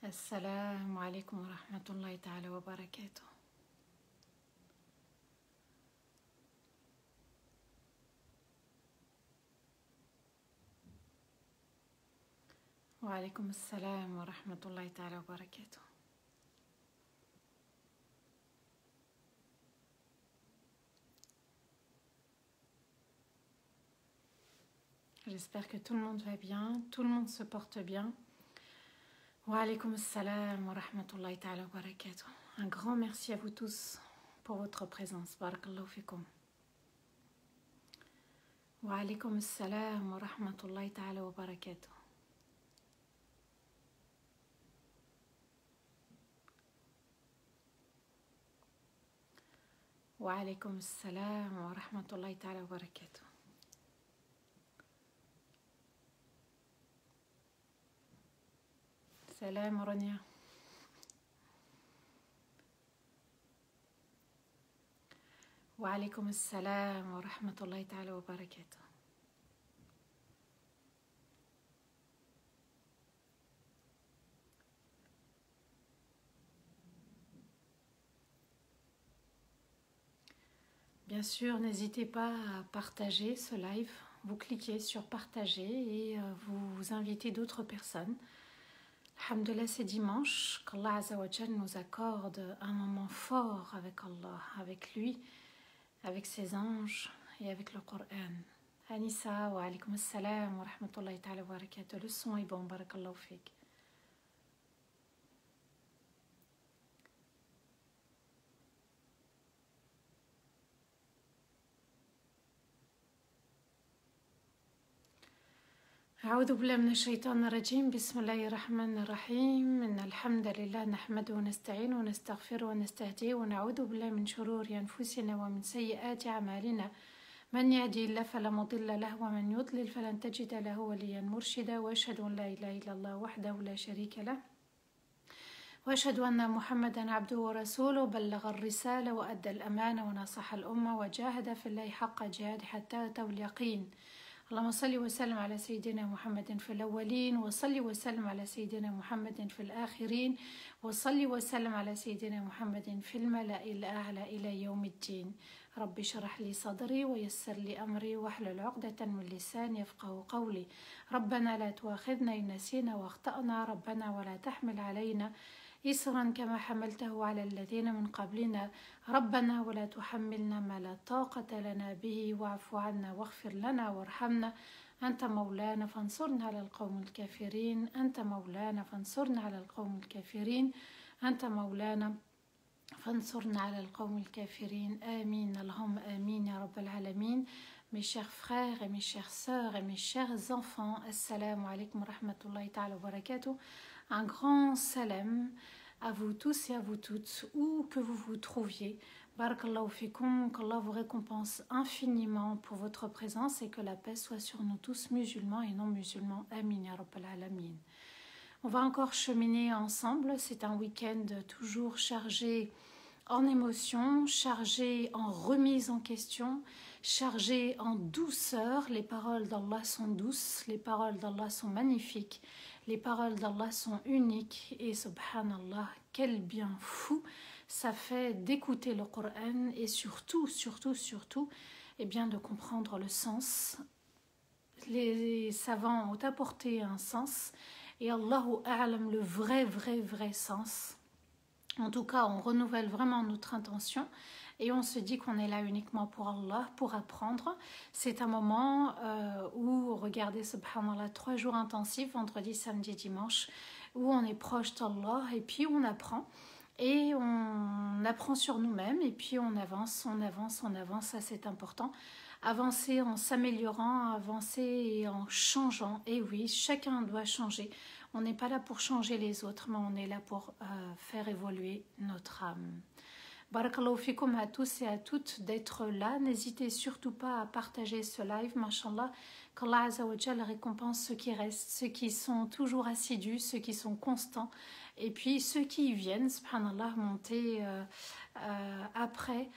السلام عليكم ورحمة الله تعالى وبركاته. وعليكم السلام ورحمة الله تعالى وبركاته. J'espère que tout le monde va bien, tout le monde se porte bien. Wa alaykoum assalam wa rahmatullahi ta'ala wa barakatuh. Un grand merci à vous tous pour votre présence. Barakallahu fikum. Wa alaykoum assalam wa rahmatullahi ta'ala wa barakatuh. Wa alaykoum assalam wa rahmatullahi ta'ala wa barakatuh. Salam Rania. Wa alaykoum assalam wa rahmatullahi ta'ala wa barakatuh. Bien sûr, n'hésitez pas à partager ce live. Vous cliquez sur partager et vous invitez d'autres personnes. Alhamdulillah, c'est dimanche qu'Allah Azza wa Jal nous accorde un moment fort avec Allah, avec lui, avec ses anges et avec le Coran. Anissa, wa alaykoum assalam wa rahmatullahi ta'ala wa barakatuh. Le son est bon, barakallahu fik. أعوذ بالله من الشيطان الرجيم. بسم الله الرحمن الرحيم. إن الحمد لله نحمده ونستعينه ونستغفره ونستهديه ونعوذ بالله من شرور أنفسنا ومن سيئات أعمالنا. من يهدي الله فلا مضل له ومن يضلل فلن تجد له وليا مرشدا. وأشهد أن لا إله إلا الله وحده لا شريك له وأشهد أن محمدا عبده ورسوله. بلغ الرسالة وأدى الأمانة ونصح الأمة وجاهد في الله حق جهاده حتى أتاه اليقين. اللهم صل وسلم على سيدنا محمد في الأولين وصل وسلم على سيدنا محمد في الآخرين وصل وسلم على سيدنا محمد في الملأ الأعلى إلى يوم الدين. رب اشرح لي صدري ويسر لي أمري واحلل عقدة من لساني يفقهوا قولي. ربنا لا تؤاخذنا إن نسينا واخطأنا. ربنا ولا تحمل علينا إصرا كما حملته على الذين من قبلنا. ربنا ولا تحملنا ما لا طاقة لنا به واعف عنا واغفر لنا وارحمنا. أنت مولانا فانصرنا على القوم الكافرين. أنت مولانا فانصرنا على القوم الكافرين. أنت مولانا فانصرنا على القوم الكافرين. آمين اللهم آمين يا رب العالمين. Mes chers frères et mes chères sœurs et mes chers enfants, assalamu alaikum wa rahmatullahi ta'ala wa barakatuh. Un grand salam à vous tous et à vous toutes, où que vous vous trouviez. Barakallahu fikum, qu'Allah vous récompense infiniment pour votre présence et que la paix soit sur nous tous, musulmans et non musulmans. Amin ya rabbal alamin. On va encore cheminer ensemble. C'est un week-end toujours chargé en émotions, chargé en remise en question, chargé en douceur. Les paroles d'Allah sont douces, les paroles d'Allah sont magnifiques, les paroles d'Allah sont uniques et subhanallah, quel bien fou ça fait d'écouter le Coran et surtout, eh bien de comprendre le sens. Les savants ont apporté un sens et Allahu A'lam le vrai sens. En tout cas, on renouvelle vraiment notre intention et on se dit qu'on est là uniquement pour Allah, pour apprendre. C'est un moment où, regardez, subhanallah, 3 jours intensifs, vendredi, samedi, dimanche, où on est proche d'Allah et puis on apprend. Et on apprend sur nous-mêmes et puis on avance, ça c'est important. Avancer en s'améliorant, avancer en changeant. Et oui, chacun doit changer. On n'est pas là pour changer les autres, mais on est là pour faire évoluer notre âme. Barakallahu fikum à tous et à toutes d'être là. N'hésitez surtout pas à partager ce live, mashallah. Qu'Allah Azza wa Jal récompense ceux qui restent, ceux qui sont toujours assidus, ceux qui sont constants. Et puis ceux qui y viennent, subhanallah, monter après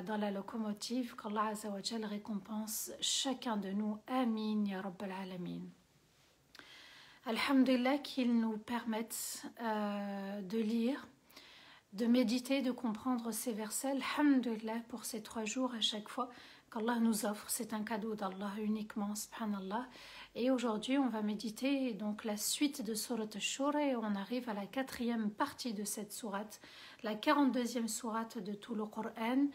dans la locomotive, qu'Allah Azza wa Jal récompense chacun de nous. Amin ya rabbal alamin. Alhamdulillah qu'il nous permette de lire, de méditer, de comprendre ces versets. Alhamdulillah pour ces 3 jours à chaque fois qu'Allah nous offre. C'est un cadeau d'Allah uniquement, subhanallah. Et aujourd'hui, on va méditer donc la suite de Surat Ash-Shura et on arrive à la 4e partie de cette sourate, la 42e sourate de tout le Coran.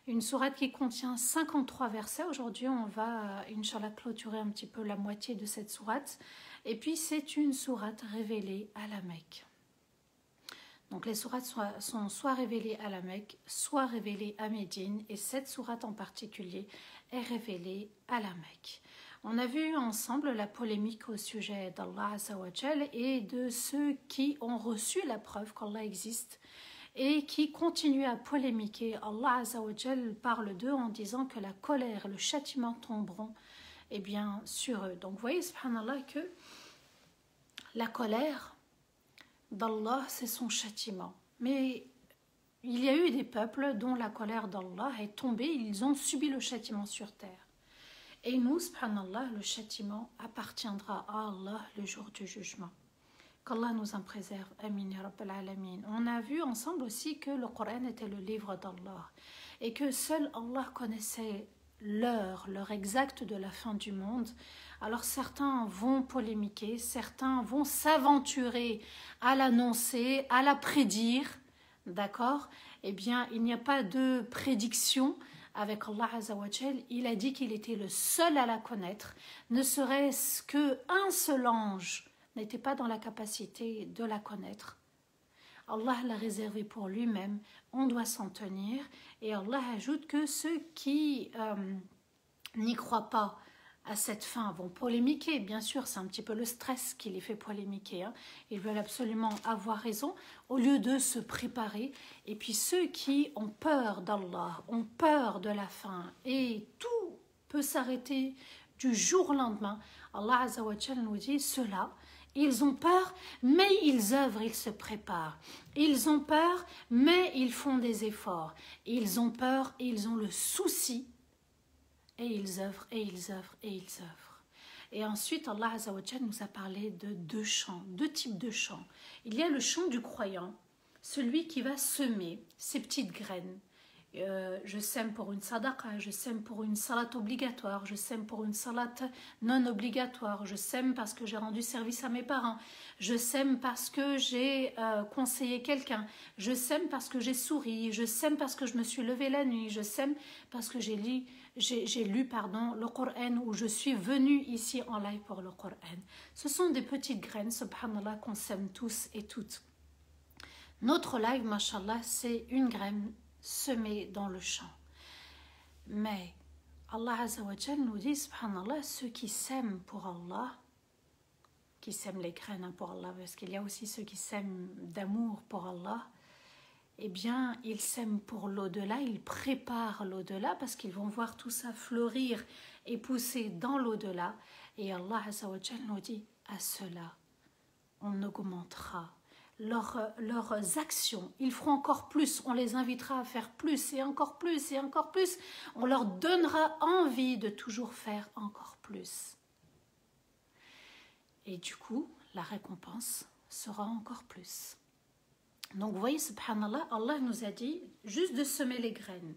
Une sourate qui contient 53 versets. Aujourd'hui, on va, Inch'Allah, clôturer un petit peu la moitié de cette sourate. Et puis, c'est une sourate révélée à la Mecque. Donc, les sourates sont soit révélées à la Mecque, soit révélées à Médine. Et cette sourate en particulier est révélée à la Mecque. On a vu ensemble la polémique au sujet d'Allah Azza wa Jal et de ceux qui ont reçu la preuve qu'Allah existe et qui continuent à polémiquer. Allah Azza wa Jal parle d'eux en disant que la colère et le châtiment tomberont sur eux. Donc vous voyez, subhanallah, que la colère d'Allah, c'est son châtiment. Mais il y a eu des peuples dont la colère d'Allah est tombée, ils ont subi le châtiment sur terre. Et nous, subhanallah, le châtiment appartiendra à Allah le jour du jugement. Qu'Allah nous en préserve. Amin ya Rabbal Alamin. On a vu ensemble aussi que le Coran était le livre d'Allah et que seul Allah connaissait l'heure exacte de la fin du monde. Alors certains vont polémiquer, certains vont s'aventurer à l'annoncer, à la prédire. D'accord? Eh bien, il n'y a pas de prédiction avec Allah Azza wa Jal. Il a dit qu'il était le seul à la connaître. Ne serait-ce qu'un seul ange n'était pas dans la capacité de la connaître. Allah l'a réservé pour lui-même, on doit s'en tenir. Et Allah ajoute que ceux qui n'y croient pas à cette fin vont polémiquer. Bien sûr, c'est un petit peu le stress qui les fait polémiquer. Hein. Ils veulent absolument avoir raison au lieu de se préparer. Et puis ceux qui ont peur d'Allah, ont peur de la fin et tout peut s'arrêter du jour au lendemain. Allah Azza wa Jal nous dit cela. Ils ont peur, mais ils œuvrent, ils se préparent. Ils ont peur, mais ils font des efforts. Ils ont peur et ils ont le souci. Et ils œuvrent, et ils œuvrent, et ils œuvrent. Et ensuite, Allah Azza wa Jal nous a parlé de 2 champs, 2 types de champs. Il y a le champ du croyant, celui qui va semer ses petites graines. Je sème pour une sadaqa, je sème pour une salat obligatoire, je sème pour une salat non obligatoire, je sème parce que j'ai rendu service à mes parents, je sème parce que j'ai conseillé quelqu'un, je sème parce que j'ai souri, je sème parce que je me suis levée la nuit, je sème parce que j'ai lu le Coran ou je suis venue ici en live pour le Coran. Ce sont des petites graines, subhanallah, qu'on sème tous et toutes. Notre live, mashallah, c'est une graine semé dans le champ. Mais Allah Azza wa Jal nous dit, subhanallah, ceux qui sèment pour Allah, qui sèment les graines pour Allah, parce qu'il y a aussi ceux qui sèment d'amour pour Allah, eh bien, ils sèment pour l'au-delà, ils préparent l'au-delà, parce qu'ils vont voir tout ça fleurir et pousser dans l'au-delà. Et Allah Azza wa Jal nous dit, à cela, on augmentera leurs actions, ils feront encore plus, on les invitera à faire plus et encore plus et encore plus, on leur donnera envie de toujours faire encore plus. Et du coup, la récompense sera encore plus. Donc vous voyez, subhanallah, Allah nous a dit juste de semer les graines.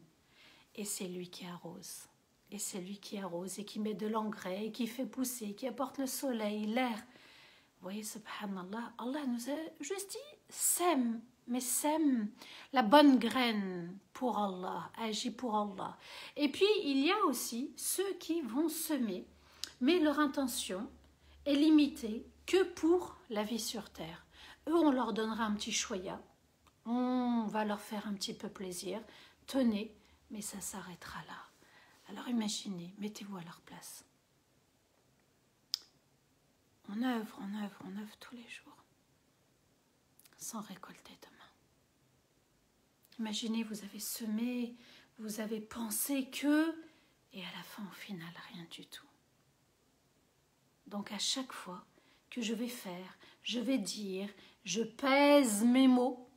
Et c'est lui qui arrose. Et c'est lui qui arrose et qui met de l'engrais, et qui fait pousser, qui apporte le soleil, l'air. Vous voyez, subhanallah, Allah nous a juste dit, sème, mais sème la bonne graine pour Allah, agis pour Allah. Et puis, il y a aussi ceux qui vont semer, mais leur intention est limitée que pour la vie sur terre. Eux, on leur donnera un petit choya, on va leur faire un petit peu plaisir, tenez, mais ça s'arrêtera là. Alors imaginez, mettez-vous à leur place. On œuvre tous les jours, sans récolter demain. Imaginez, vous avez semé, vous avez pensé que, et à la fin, au final, rien du tout. Donc à chaque fois que je vais faire, je vais dire, je pèse mes mots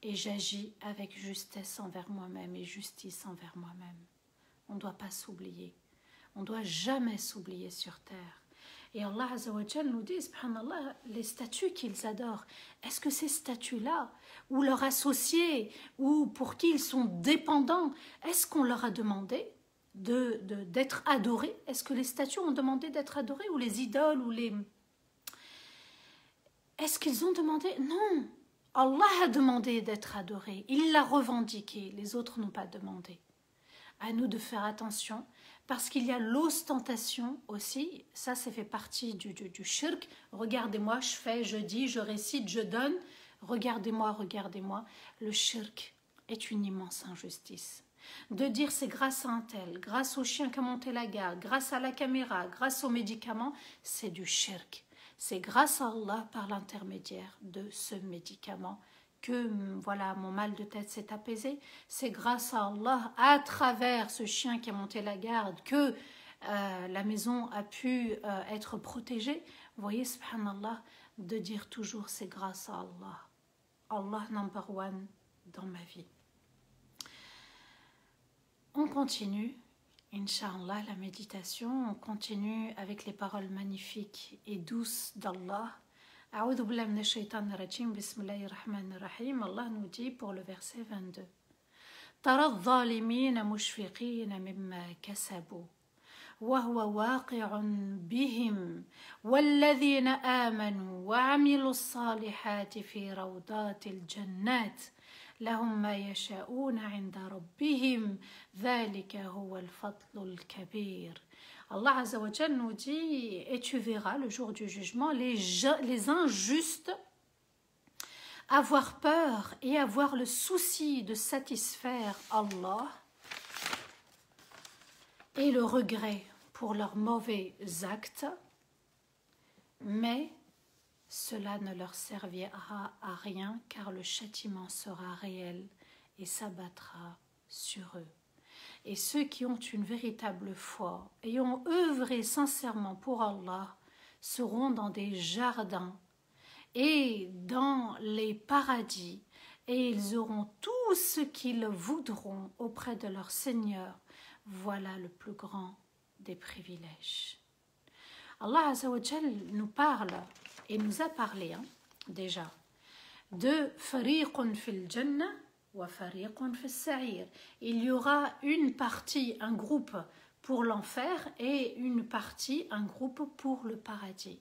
et j'agis avec justesse envers moi-même et justice envers moi-même. On ne doit pas s'oublier. On ne doit jamais s'oublier sur terre. Et Allah Azza wa Jal nous dit, subhanallah, les statues qu'ils adorent, est-ce que ces statues-là, ou leurs associés, ou pour qui ils sont dépendants, est-ce qu'on leur a demandé d'être adorés? Est-ce que les statues ont demandé d'être adorées, ou les idoles, ou les... Est-ce qu'ils ont demandé? Non. Allah a demandé d'être adoré. Il l'a revendiqué. Les autres n'ont pas demandé. À nous de faire attention, parce qu'il y a l'ostentation aussi. Ça fait partie du shirk. Regardez-moi, je fais, je dis, je récite, je donne. Regardez-moi, regardez-moi. Le shirk est une immense injustice. De dire c'est grâce à un tel, grâce au chien qui a monté la garde, grâce à la caméra, grâce aux médicaments, c'est du shirk. C'est grâce à Allah par l'intermédiaire de ce médicament que voilà, mon mal de tête s'est apaisé. C'est grâce à Allah, à travers ce chien qui a monté la garde, que la maison a pu être protégée. Vous voyez, subhanallah, de dire toujours c'est grâce à Allah. Allah number one dans ma vie. On continue. Inch'Allah, la méditation, on continue avec les paroles magnifiques et douces d'Allah. A'udhu billahi minash shaitanir rajim, bismillahir rahmanir rahim. Allah nous dit pour le verset 22. Tara adh-dhalimina mushfiqina mimma kasabu wa huwa waqi'un bihim walladhina amanu wa 'amilus salihati fi rawdatil jannat. لهم ما يشاءون عند ربهم ذلك هو الفضل الكبير. Allah Azza wa Jal nous dit, et tu verras le jour du jugement les injustes avoir peur et avoir le souci de satisfaire Allah et le regret pour leurs mauvais actes, mais cela ne leur servira à rien car le châtiment sera réel et s'abattra sur eux. Et ceux qui ont une véritable foi et ont œuvré sincèrement pour Allah seront dans des jardins et dans les paradis et ils auront tout ce qu'ils voudront auprès de leur Seigneur. Voilà le plus grand des privilèges. Allah Azza wa Jal nous parle et nous a parlé déjà de fariqun fil jannah wa fariqun fis sa'ir. Il y aura une partie, un groupe pour l'enfer et une partie, un groupe pour le paradis.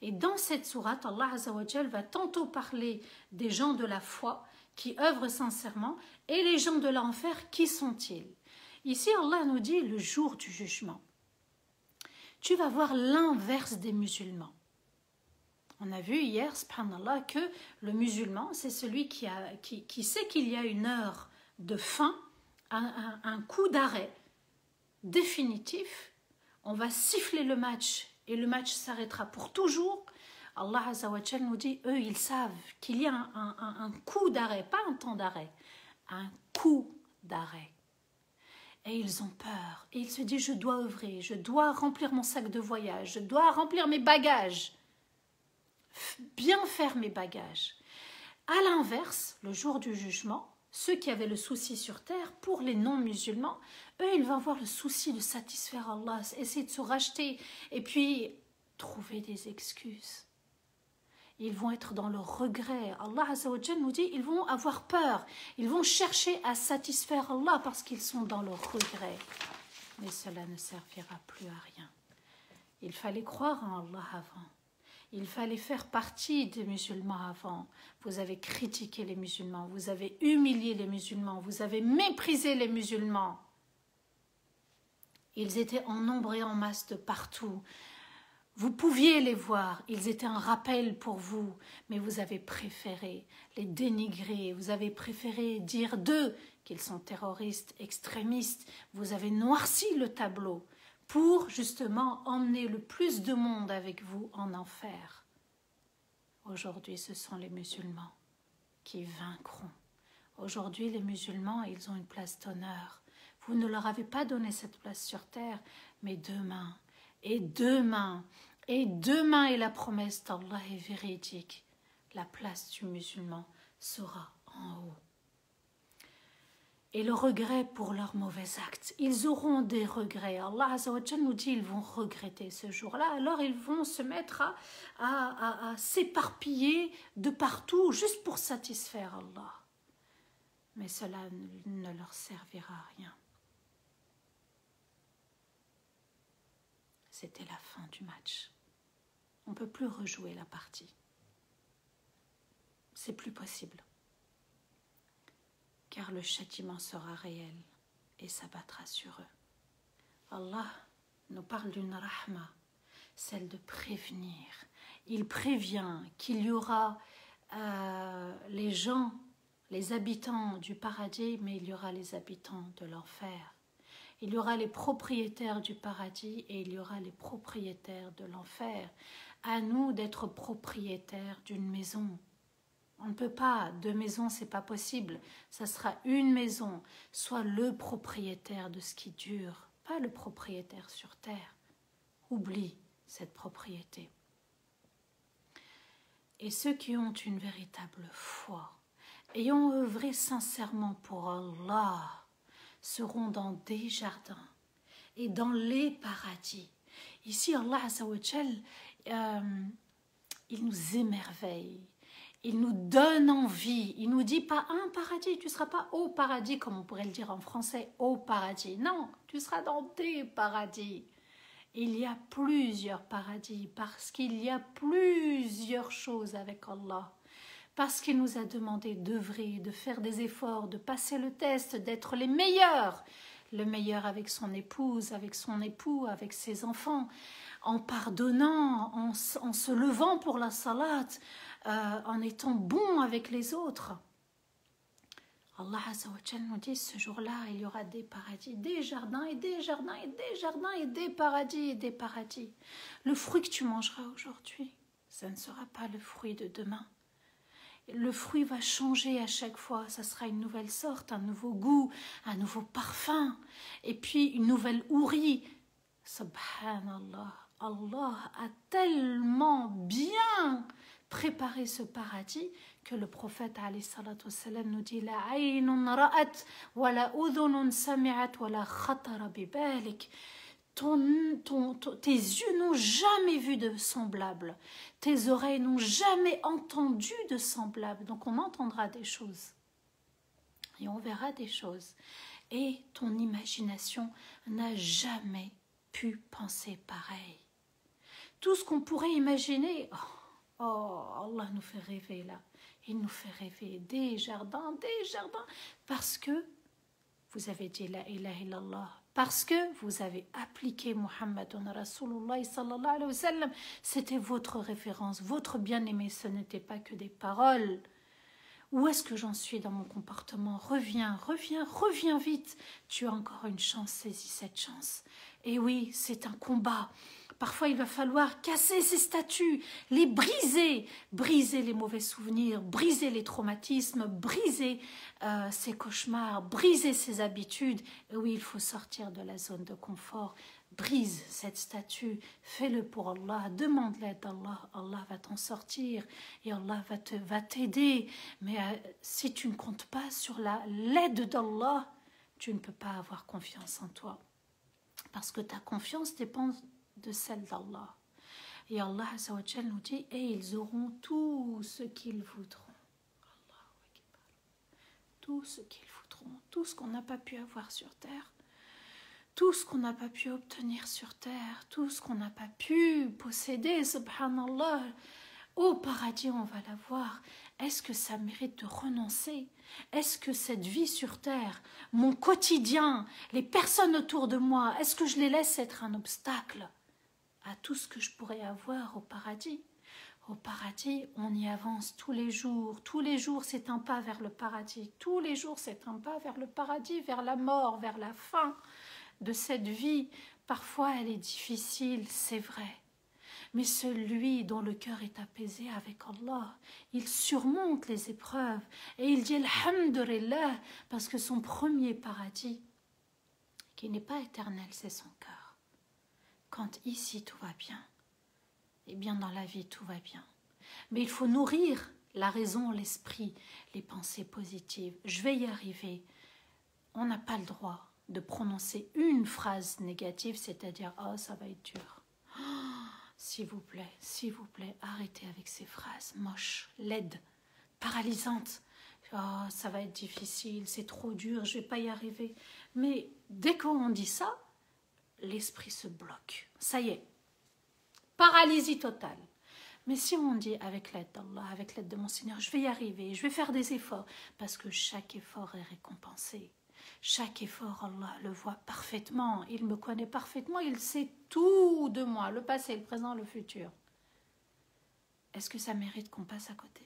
Et dans cette sourate, Allah Azza wa Jal va tantôt parler des gens de la foi qui œuvrent sincèrement et les gens de l'enfer, qui sont-ils? Ici, Allah nous dit le jour du jugement. Tu vas voir l'inverse des musulmans. On a vu hier, subhanallah, que le musulman, c'est celui qui sait qu'il y a une heure de fin, un coup d'arrêt définitif. On va siffler le match et le match s'arrêtera pour toujours. Allah Azza wa Jal nous dit, eux, ils savent qu'il y a un coup d'arrêt, pas un temps d'arrêt, un coup d'arrêt. Et ils ont peur. Et ils se disent, je dois œuvrer, je dois remplir mon sac de voyage, je dois remplir mes bagages. Bien faire mes bagages. À l'inverse, le jour du jugement, ceux qui avaient le souci sur terre, pour les non-musulmans, eux, ils vont avoir le souci de satisfaire Allah, essayer de se racheter et puis trouver des excuses. Ils vont être dans le regret. Allah Azza wa Jal nous dit, ils vont avoir peur. Ils vont chercher à satisfaire Allah parce qu'ils sont dans le regret. Mais cela ne servira plus à rien. Il fallait croire en Allah avant. Il fallait faire partie des musulmans avant. Vous avez critiqué les musulmans, vous avez humilié les musulmans, vous avez méprisé les musulmans. Ils étaient en nombre et en masse de partout. Vous pouviez les voir, ils étaient un rappel pour vous, mais vous avez préféré les dénigrer, vous avez préféré dire d'eux qu'ils sont terroristes, extrémistes. Vous avez noirci le tableau pour justement emmener le plus de monde avec vous en enfer. Aujourd'hui, ce sont les musulmans qui vaincront. Aujourd'hui, les musulmans, ils ont une place d'honneur. Vous ne leur avez pas donné cette place sur terre, mais demain, et demain, et demain, et la promesse d'Allah est véridique, la place du musulman sera en haut. et le regret pour leurs mauvais actes. Ils auront des regrets. Allah Azza wa Jal nous dit ils vont regretter ce jour-là. Alors ils vont se mettre à s'éparpiller de partout juste pour satisfaire Allah. Mais cela ne leur servira à rien. C'était la fin du match. On ne peut plus rejouer la partie. C'est plus possible. Car le châtiment sera réel et s'abattra sur eux. Allah nous parle d'une rahma, celle de prévenir. Il prévient qu'il y aura les gens, les habitants du paradis, mais il y aura les habitants de l'enfer. Il y aura les propriétaires du paradis et il y aura les propriétaires de l'enfer. À nous d'être propriétaires d'une maison. On ne peut pas, deux maisons, c'est pas possible. Ça sera une maison, soit le propriétaire de ce qui dure, pas le propriétaire sur terre. Oublie cette propriété. Et ceux qui ont une véritable foi, ayant œuvré sincèrement pour Allah, seront dans des jardins et dans les paradis. Ici, Allah Azza wa Jal, il nous émerveille. Il nous donne envie. Il nous dit pas un paradis. Tu ne seras pas au paradis, comme on pourrait le dire en français, au paradis. Non, tu seras dans des paradis. Il y a plusieurs paradis parce qu'il y a plusieurs choses avec Allah. Parce qu'il nous a demandé d'œuvrer, de faire des efforts, de passer le test, d'être les meilleurs. Le meilleur avec son épouse, avec son époux, avec ses enfants, en pardonnant, en se levant pour la salate, en étant bon avec les autres. Allah Azza wa Jal nous dit ce jour-là, il y aura des paradis, des jardins et des jardins et des jardins et des paradis et des paradis. Le fruit que tu mangeras aujourd'hui, ça ne sera pas le fruit de demain. Le fruit va changer à chaque fois, ça sera une nouvelle sorte, un nouveau goût, un nouveau parfum, et puis une nouvelle ourie. Subhanallah, Allah a tellement bien préparé ce paradis que le prophète alayhi salatu wassalam nous dit la aynun ra'at wa la udhunun sami'at wa la khatara bi balik. Tes yeux n'ont jamais vu de semblable, tes oreilles n'ont jamais entendu de semblable. Donc on entendra des choses et on verra des choses. Et ton imagination n'a jamais pu penser pareil. Tout ce qu'on pourrait imaginer, oh, Allah nous fait rêver là. Il nous fait rêver des jardins, parce que vous avez dit la ilaha illallah. Parce que vous avez appliqué Muhammadun Rasulullah sallallahu alayhi wa sallam. C'était votre référence, votre bien-aimé. Ce n'était pas que des paroles. Où est-ce que j'en suis dans mon comportement? Reviens vite. Tu as encore une chance, saisis cette chance. Et oui, c'est un combat. Parfois, il va falloir casser ces statues, les briser les mauvais souvenirs, briser les traumatismes, briser ces cauchemars, briser ces habitudes. Et oui, il faut sortir de la zone de confort. Brise cette statue, fais-le pour Allah, demande l'aide d'Allah, Allah va t'en sortir et Allah va t'aider. Mais si tu ne comptes pas sur l'aide d'Allah, tu ne peux pas avoir confiance en toi. Parce que ta confiance dépend de celle d'Allah. Et Allah Azza wa Jal nous dit, et ils auront tout ce qu'ils voudront. Tout ce qu'ils voudront, tout ce qu'on n'a pas pu avoir sur terre, tout ce qu'on n'a pas pu obtenir sur terre, tout ce qu'on n'a pas pu posséder, subhanallah, au paradis on va l'avoir. Est-ce que ça mérite de renoncer? Est-ce que cette vie sur terre, mon quotidien, les personnes autour de moi, est-ce que je les laisse être un obstacle à tout ce que je pourrais avoir au paradis? Au paradis, on y avance tous les jours c'est un pas vers le paradis, tous les jours c'est un pas vers le paradis, vers la mort, vers la fin de cette vie. Parfois elle est difficile, c'est vrai, mais celui dont le cœur est apaisé avec Allah, il surmonte les épreuves et il dit alhamdulillah, parce que son premier paradis, qui n'est pas éternel, c'est son cœur. Quand ici tout va bien, eh bien dans la vie tout va bien. Mais il faut nourrir la raison, l'esprit, les pensées positives. Je vais y arriver. on n'a pas le droit de prononcer une phrase négative, c'est-à-dire « Oh, ça va être dur. Oh, s'il vous plaît, arrêtez avec ces phrases moches, laides, paralysantes. Oh, ça va être difficile, c'est trop dur, je ne vais pas y arriver. » Mais dès qu'on dit ça, l'esprit se bloque. Ça y est, paralysie totale. Mais si on dit avec l'aide d'Allah, avec l'aide de mon Seigneur, je vais y arriver, je vais faire des efforts, parce que chaque effort est récompensé. Chaque effort, Allah le voit parfaitement, il me connaît parfaitement, il sait tout de moi, le passé, le présent, le futur. Est-ce que ça mérite qu'on passe à côté?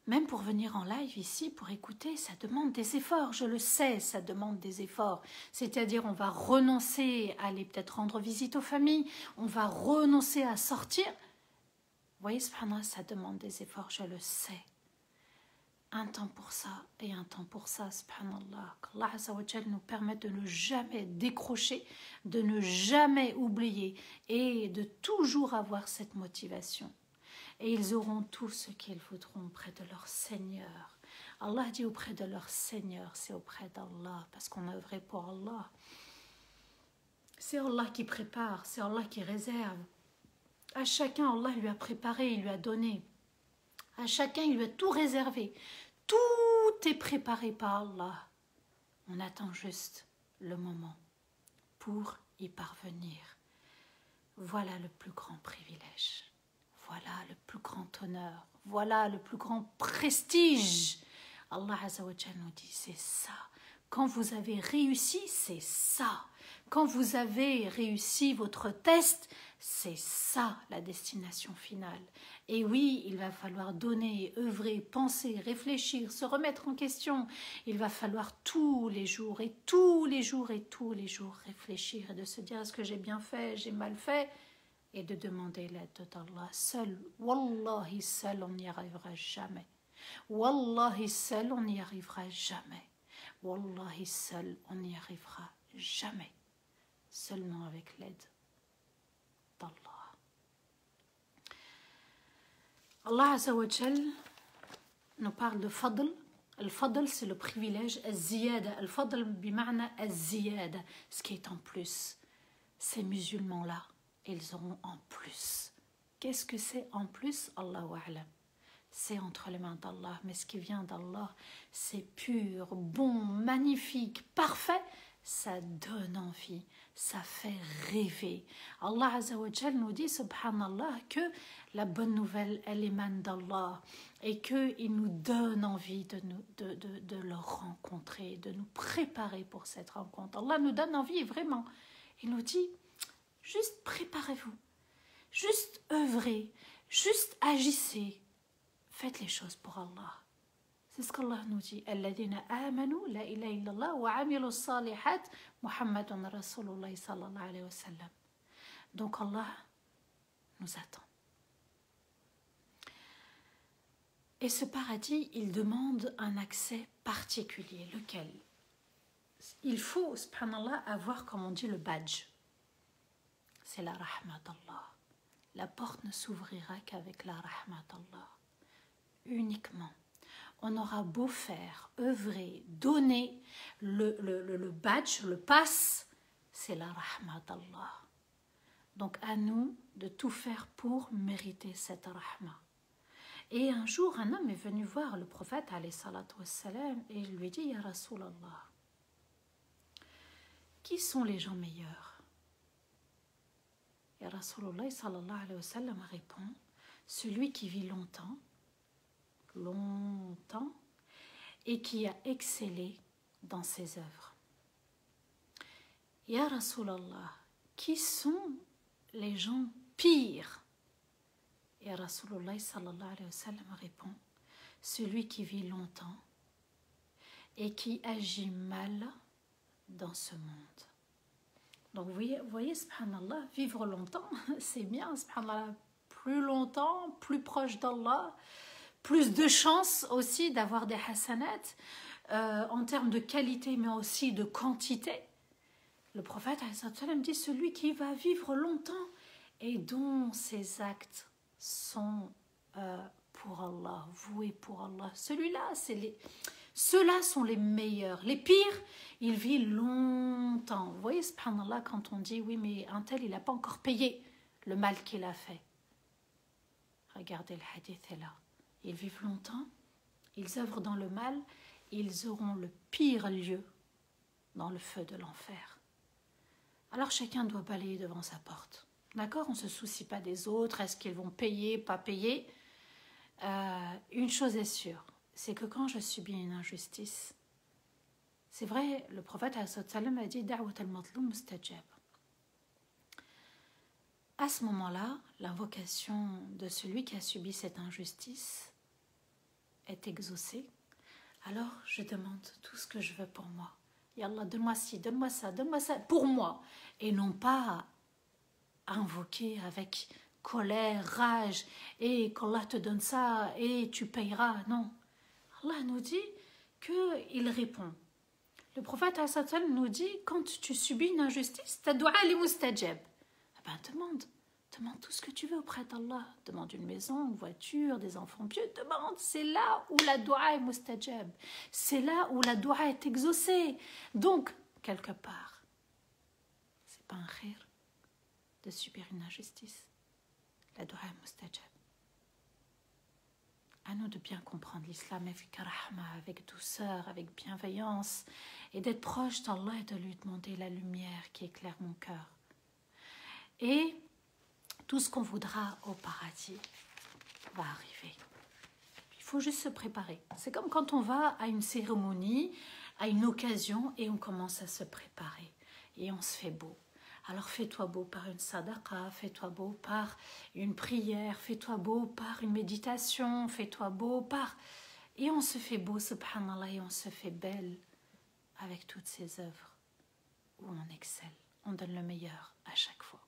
Même pour venir en live ici, pour écouter, ça demande des efforts, je le sais, ça demande des efforts. C'est-à-dire on va renoncer à aller peut-être rendre visite aux familles, on va renoncer à sortir. Vous voyez, subhanallah, ça demande des efforts, je le sais. Un temps pour ça et un temps pour ça, subhanallah. Qu'Allah Azza wa Jal nous permette de ne jamais décrocher, de ne jamais oublier et de toujours avoir cette motivation. Et ils auront tout ce qu'ils voudront auprès de leur Seigneur. Allah dit auprès de leur Seigneur, c'est auprès d'Allah, parce qu'on a œuvré pour Allah. C'est Allah qui prépare, c'est Allah qui réserve. À chacun, Allah lui a préparé, il lui a donné. À chacun, il lui a tout réservé. Tout est préparé par Allah. On attend juste le moment pour y parvenir. Voilà le plus grand privilège. Voilà le plus grand honneur. Voilà le plus grand prestige. Allah Azza wa Jal nous dit, c'est ça. Quand vous avez réussi, c'est ça. Quand vous avez réussi votre test, c'est ça la destination finale. Et oui, il va falloir donner, œuvrer, penser, réfléchir, se remettre en question. Il va falloir tous les jours et tous les jours et tous les jours réfléchir et de se dire est-ce que j'ai bien fait, j'ai mal fait, et de demander l'aide d'Allah. Seul, wallahi, seul, on n'y arrivera jamais. Wallahi, seul, on n'y arrivera jamais. Wallahi, seul, on n'y arrivera jamais. Seulement avec l'aide d'Allah. Allah Azza wa Jal nous parle de fadl. Al-fadl, c'est le privilège. Al-ziyada. Al-fadl, bima'na al-ziyada. Ce qui est en plus. Ces musulmans-là, ils auront en plus. Qu'est-ce que c'est en plus? Allahu a'lam. C'est entre les mains d'Allah. Mais ce qui vient d'Allah, c'est pur, bon, magnifique, parfait. Ça donne envie, ça fait rêver. Allah Azza wa Jal nous dit, subhanallah, que la bonne nouvelle, elle émane d'Allah et qu'il nous donne envie de le rencontrer, de nous préparer pour cette rencontre. Allah nous donne envie, vraiment. Il nous dit, juste préparez-vous, juste œuvrez, juste agissez. Faites les choses pour Allah. C'est ce qu'Allah nous dit. Alladhina amanu la ilaha illallah wa amilu salihat Muhammadun Rasulullah sallallahu alayhi wa sallam. Donc Allah nous attend. Et ce paradis, il demande un accès particulier. Lequel? Il faut, subhanallah, avoir, comme on dit, le badge. C'est la rahmat d'Allah. La porte ne s'ouvrira qu'avec la rahmat d'Allah. Uniquement. On aura beau faire, œuvrer, donner le badge, le pass, c'est la rahma d'Allah. Donc à nous de tout faire pour mériter cette rahma. Et un jour, un homme est venu voir le prophète alayhi salatu wassalam, et il lui dit, Ya Rasulallah, qui sont les gens meilleurs? Et Rasulullah sallallahu alayhi wa sallam répond, celui qui vit longtemps, et qui a excellé dans ses œuvres. Ya Rasulallah, qui sont les gens pires? Et Rasulullah sallallahu alayhi wa sallam répond, celui qui vit longtemps et qui agit mal dans ce monde. Donc vous voyez, subhanallah, vivre longtemps, c'est bien, subhanallah, plus longtemps, plus proche d'Allah, plus de chances aussi d'avoir des hasanat en termes de qualité mais aussi de quantité. Le prophète dit, celui qui va vivre longtemps et dont ses actes sont pour Allah, voués pour Allah. Celui-là, Ceux-là sont les meilleurs. Les pires, ils vivent longtemps. Vous voyez, subhanallah, quand on dit, oui, mais un tel, il n'a pas encore payé le mal qu'il a fait. Regardez, le hadith est là. Ils vivent longtemps, ils œuvrent dans le mal, ils auront le pire lieu dans le feu de l'enfer. Alors chacun doit balayer devant sa porte. D'accord? On ne se soucie pas des autres. Est-ce qu'ils vont payer, pas payer? Une chose est sûre, c'est que quand je subis une injustice, c'est vrai, le prophète a dit « Da'wat al-matloum mustajab ». À ce moment-là, l'invocation de celui qui a subi cette injustice est exaucée. Alors, je demande tout ce que je veux pour moi. Ya Allah, donne-moi ci, donne-moi ça, pour moi. Et non pas invoquer avec colère, rage, et qu'Allah te donne ça, et tu payeras. Non. Allah nous dit qu'il répond. Le prophète nous dit, quand tu subis une injustice, ta dua est mustajab. Eh bien, demande tout ce que tu veux auprès d'Allah. Demande une maison, une voiture, des enfants pieux. Demande, c'est là où la dua est mustajab. C'est là où la dua est exaucée. Donc, quelque part, c'est pas un khir de subir une injustice. La dua est mustajab. À nous de bien comprendre l'islam avec rahma, avec douceur, avec bienveillance, et d'être proche d'Allah et de lui demander la lumière qui éclaire mon cœur. Et tout ce qu'on voudra au paradis va arriver. Il faut juste se préparer. C'est comme quand on va à une cérémonie, à une occasion, et on commence à se préparer. Et on se fait beau. Alors fais-toi beau par une sadaqa, fais-toi beau par une prière, fais-toi beau par une méditation, fais-toi beau par... Et on se fait beau, subhanallah, et on se fait belle avec toutes ces œuvres où on excelle. On donne le meilleur à chaque fois.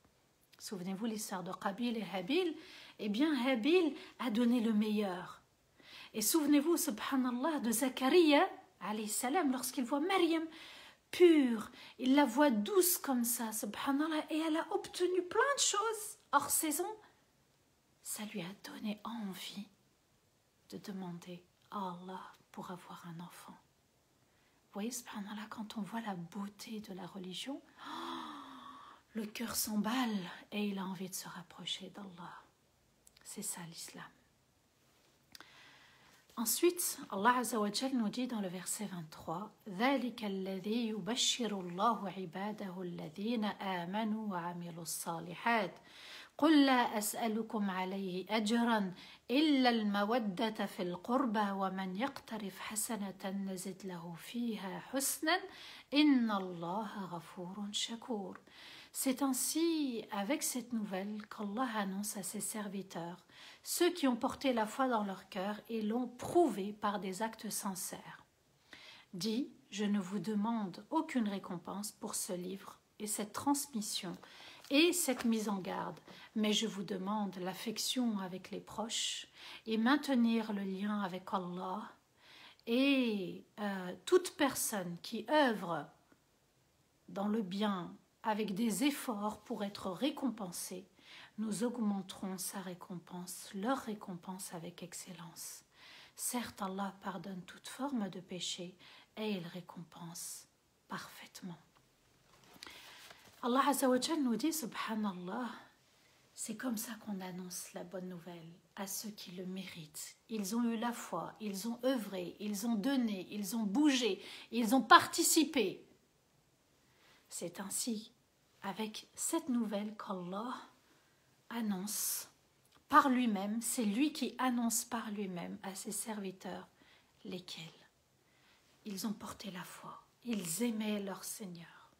Souvenez-vous l'histoire de Qabil et Habil. Eh bien, Habil a donné le meilleur. Et souvenez-vous, subhanallah, de Zakaria, alayhi salam, lorsqu'il voit Maryam pure, il la voit douce comme ça, subhanallah, et elle a obtenu plein de choses hors saison. Ça lui a donné envie de demander à Allah pour avoir un enfant. Vous voyez, subhanallah, quand on voit la beauté de la religion, le cœur s'emballe et il a envie de se rapprocher d'Allah. C'est ça l'islam. Ensuite, Allah Azza wa Jal nous dit dans le verset 23 « ذَلِكَ الَّذِي يُبَشِّرُ اللَّهُ عِبَادَهُ الَّذِينَ آمَنُوا وَعَمِلُوا الصَّالِحَاتِ قُلْ لَا أَسْأَلُكُمْ عَلَيْهِ أَجْرًا إِلَّا الْمَوَدَّةَ فِي الْقُرْبَى وَمَنْ يَقْتَرِفْ حَسَنَةً نَزِدْ لَهُ فِيهَا حُسْنًا إِنَّ اللَّهَ غَفُورٌ شَكُورٌ » C'est ainsi, avec cette nouvelle, qu'Allah annonce à ses serviteurs, ceux qui ont porté la foi dans leur cœur et l'ont prouvé par des actes sincères. Dit, je ne vous demande aucune récompense pour ce livre et cette transmission et cette mise en garde, mais je vous demande l'affection avec les proches et maintenir le lien avec Allah et toute personne qui œuvre dans le bien avec des efforts pour être récompensés, nous augmenterons sa récompense, leur récompense avec excellence. Certes, Allah pardonne toute forme de péché et il récompense parfaitement. Allah Azza wa Jal nous dit, subhanallah, c'est comme ça qu'on annonce la bonne nouvelle à ceux qui le méritent. Ils ont eu la foi, ils ont œuvré, ils ont donné, ils ont bougé, ils ont participé. C'est ainsi, avec cette nouvelle qu'Allah annonce par lui-même, c'est lui qui annonce par lui-même à ses serviteurs lesquels ils ont porté la foi, ils aimaient leur Seigneur.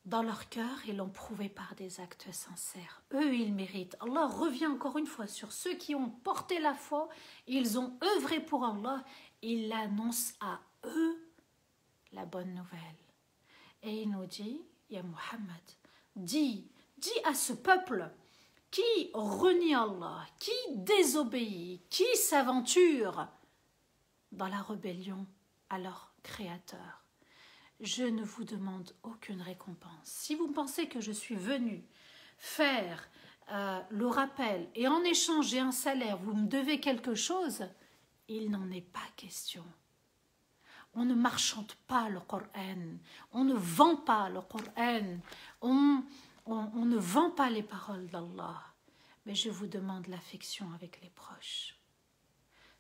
Dans leur cœur, ils l'ont prouvé par des actes sincères. Eux, ils méritent. Allah revient encore une fois sur ceux qui ont porté la foi, ils ont œuvré pour Allah, il annonce à eux la bonne nouvelle. Et il nous dit, ya Muhammad, dis à ce peuple qui renie Allah, qui désobéit, qui s'aventure dans la rébellion à leur Créateur. Je ne vous demande aucune récompense. Si vous pensez que je suis venu faire le rappel et en échange j'ai un salaire, vous me devez quelque chose, Il n'en est pas question. On ne marchande pas le Coran, on ne vend pas le Coran, on ne vend pas les paroles d'Allah. Mais je vous demande l'affection avec les proches,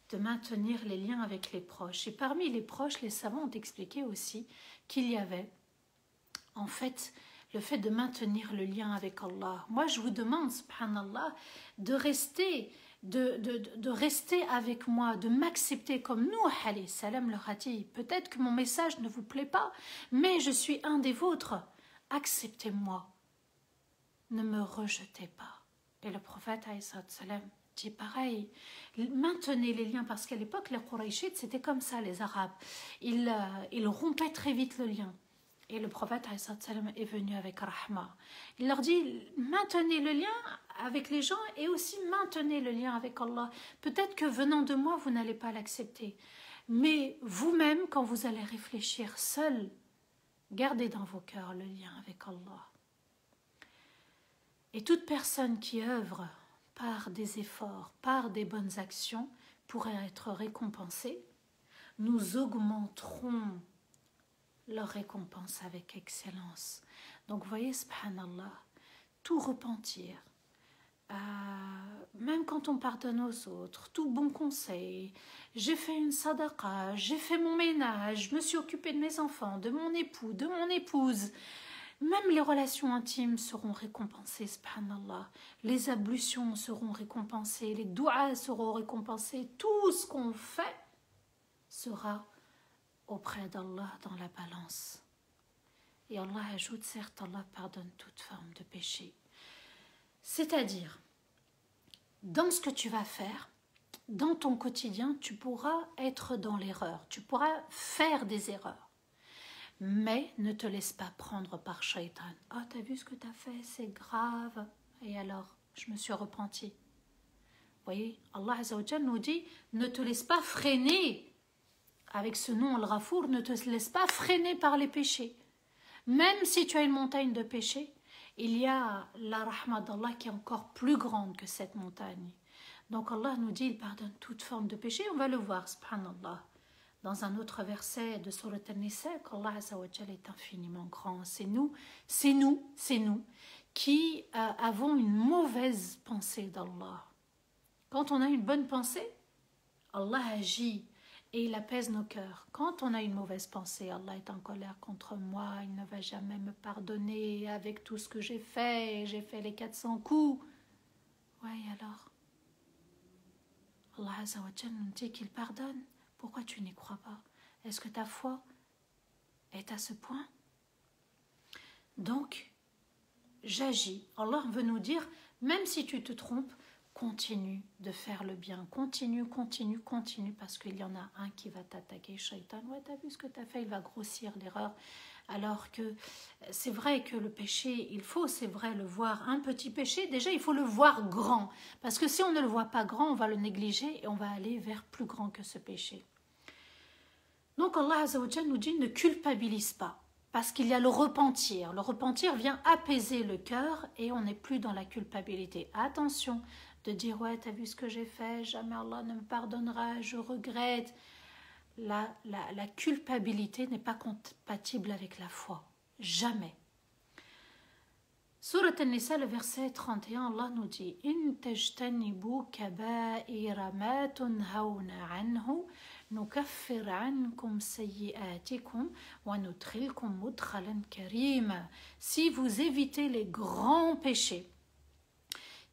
de maintenir les liens avec les proches. Et parmi les proches, les savants ont expliqué aussi qu'il y avait, en fait, le fait de maintenir le lien avec Allah. Moi, je vous demande, subhanallah, de rester avec moi, de m'accepter comme Nuh alayhi salam leur a dit. Peut-être que mon message ne vous plaît pas, mais je suis un des vôtres. Acceptez-moi. Ne me rejetez pas. Et le prophète alayhi salam dit pareil. Maintenez les liens, parce qu'à l'époque, les Qurayshites, c'était comme ça, les Arabes. Ils rompaient très vite le lien. Et le prophète est venu avec Rahma. Il leur dit, maintenez le lien avec les gens et aussi maintenez le lien avec Allah. Peut-être que venant de moi, vous n'allez pas l'accepter. Mais vous-même, quand vous allez réfléchir seul, gardez dans vos cœurs le lien avec Allah. Et toute personne qui œuvre par des efforts, par des bonnes actions, pourrait être récompensée. Nous augmenterons leur récompense avec excellence. Donc vous voyez, subhanallah, tout repentir, même quand on pardonne aux autres, tout bon conseil, j'ai fait une sadaqa, j'ai fait mon ménage, je me suis occupée de mes enfants, de mon époux, de mon épouse, même les relations intimes seront récompensées, subhanallah, les ablutions seront récompensées, les douas seront récompensés, tout ce qu'on fait sera auprès d'Allah dans la balance. Et Allah ajoute, certes, Allah pardonne toute forme de péché. C'est-à-dire, dans ce que tu vas faire, dans ton quotidien, tu pourras être dans l'erreur, tu pourras faire des erreurs. Mais ne te laisse pas prendre par shaitan. Ah, t'as vu ce que t'as fait, c'est grave. Et alors, je me suis repentie. Vous voyez, Allah Azza wa Jal nous dit, ne te laisse pas freiner. Avec ce nom, Al-Ghafour, ne te laisse pas freiner par les péchés. Même si tu as une montagne de péchés, il y a la rahma d'Allah qui est encore plus grande que cette montagne. Donc Allah nous dit, il pardonne toute forme de péché. On va le voir, subhanallah, dans un autre verset de Surat An-Nisa, qu'Allah Azza wa Jal est infiniment grand. C'est nous qui avons une mauvaise pensée d'Allah. Quand on a une bonne pensée, Allah agit. Et il apaise nos cœurs. Quand on a une mauvaise pensée, Allah est en colère contre moi, il ne va jamais me pardonner avec tout ce que j'ai fait les 400 coups. Ouais, alors Allah Azza wa Jal nous dit qu'il pardonne. Pourquoi tu n'y crois pas? Est-ce que ta foi est à ce point? Donc, j'agis. Allah veut nous dire, même si tu te trompes, continue de faire le bien, continue, parce qu'il y en a un qui va t'attaquer, shaitan. Ouais, t'as vu ce que t'as fait, il va grossir l'erreur. Alors que c'est vrai que le péché, il faut, c'est vrai, le voir un petit péché. Déjà, il faut le voir grand, parce que si on ne le voit pas grand, on va le négliger et on va aller vers plus grand que ce péché. Donc Allah Azza wa Jal nous dit, ne culpabilise pas. Parce qu'il y a le repentir. Le repentir vient apaiser le cœur et on n'est plus dans la culpabilité. Attention de dire, ouais, t'as vu ce que j'ai fait, jamais Allah ne me pardonnera, je regrette. La culpabilité n'est pas compatible avec la foi. Jamais. Surat An-Nisa, le verset 31, Allah nous dit, in tajtanibu kaba'ira ma tunhawna anhu nukaffir ankum sayyi'atikum wa nudkhilkum mudkhalan karima. Si vous évitez les grands péchés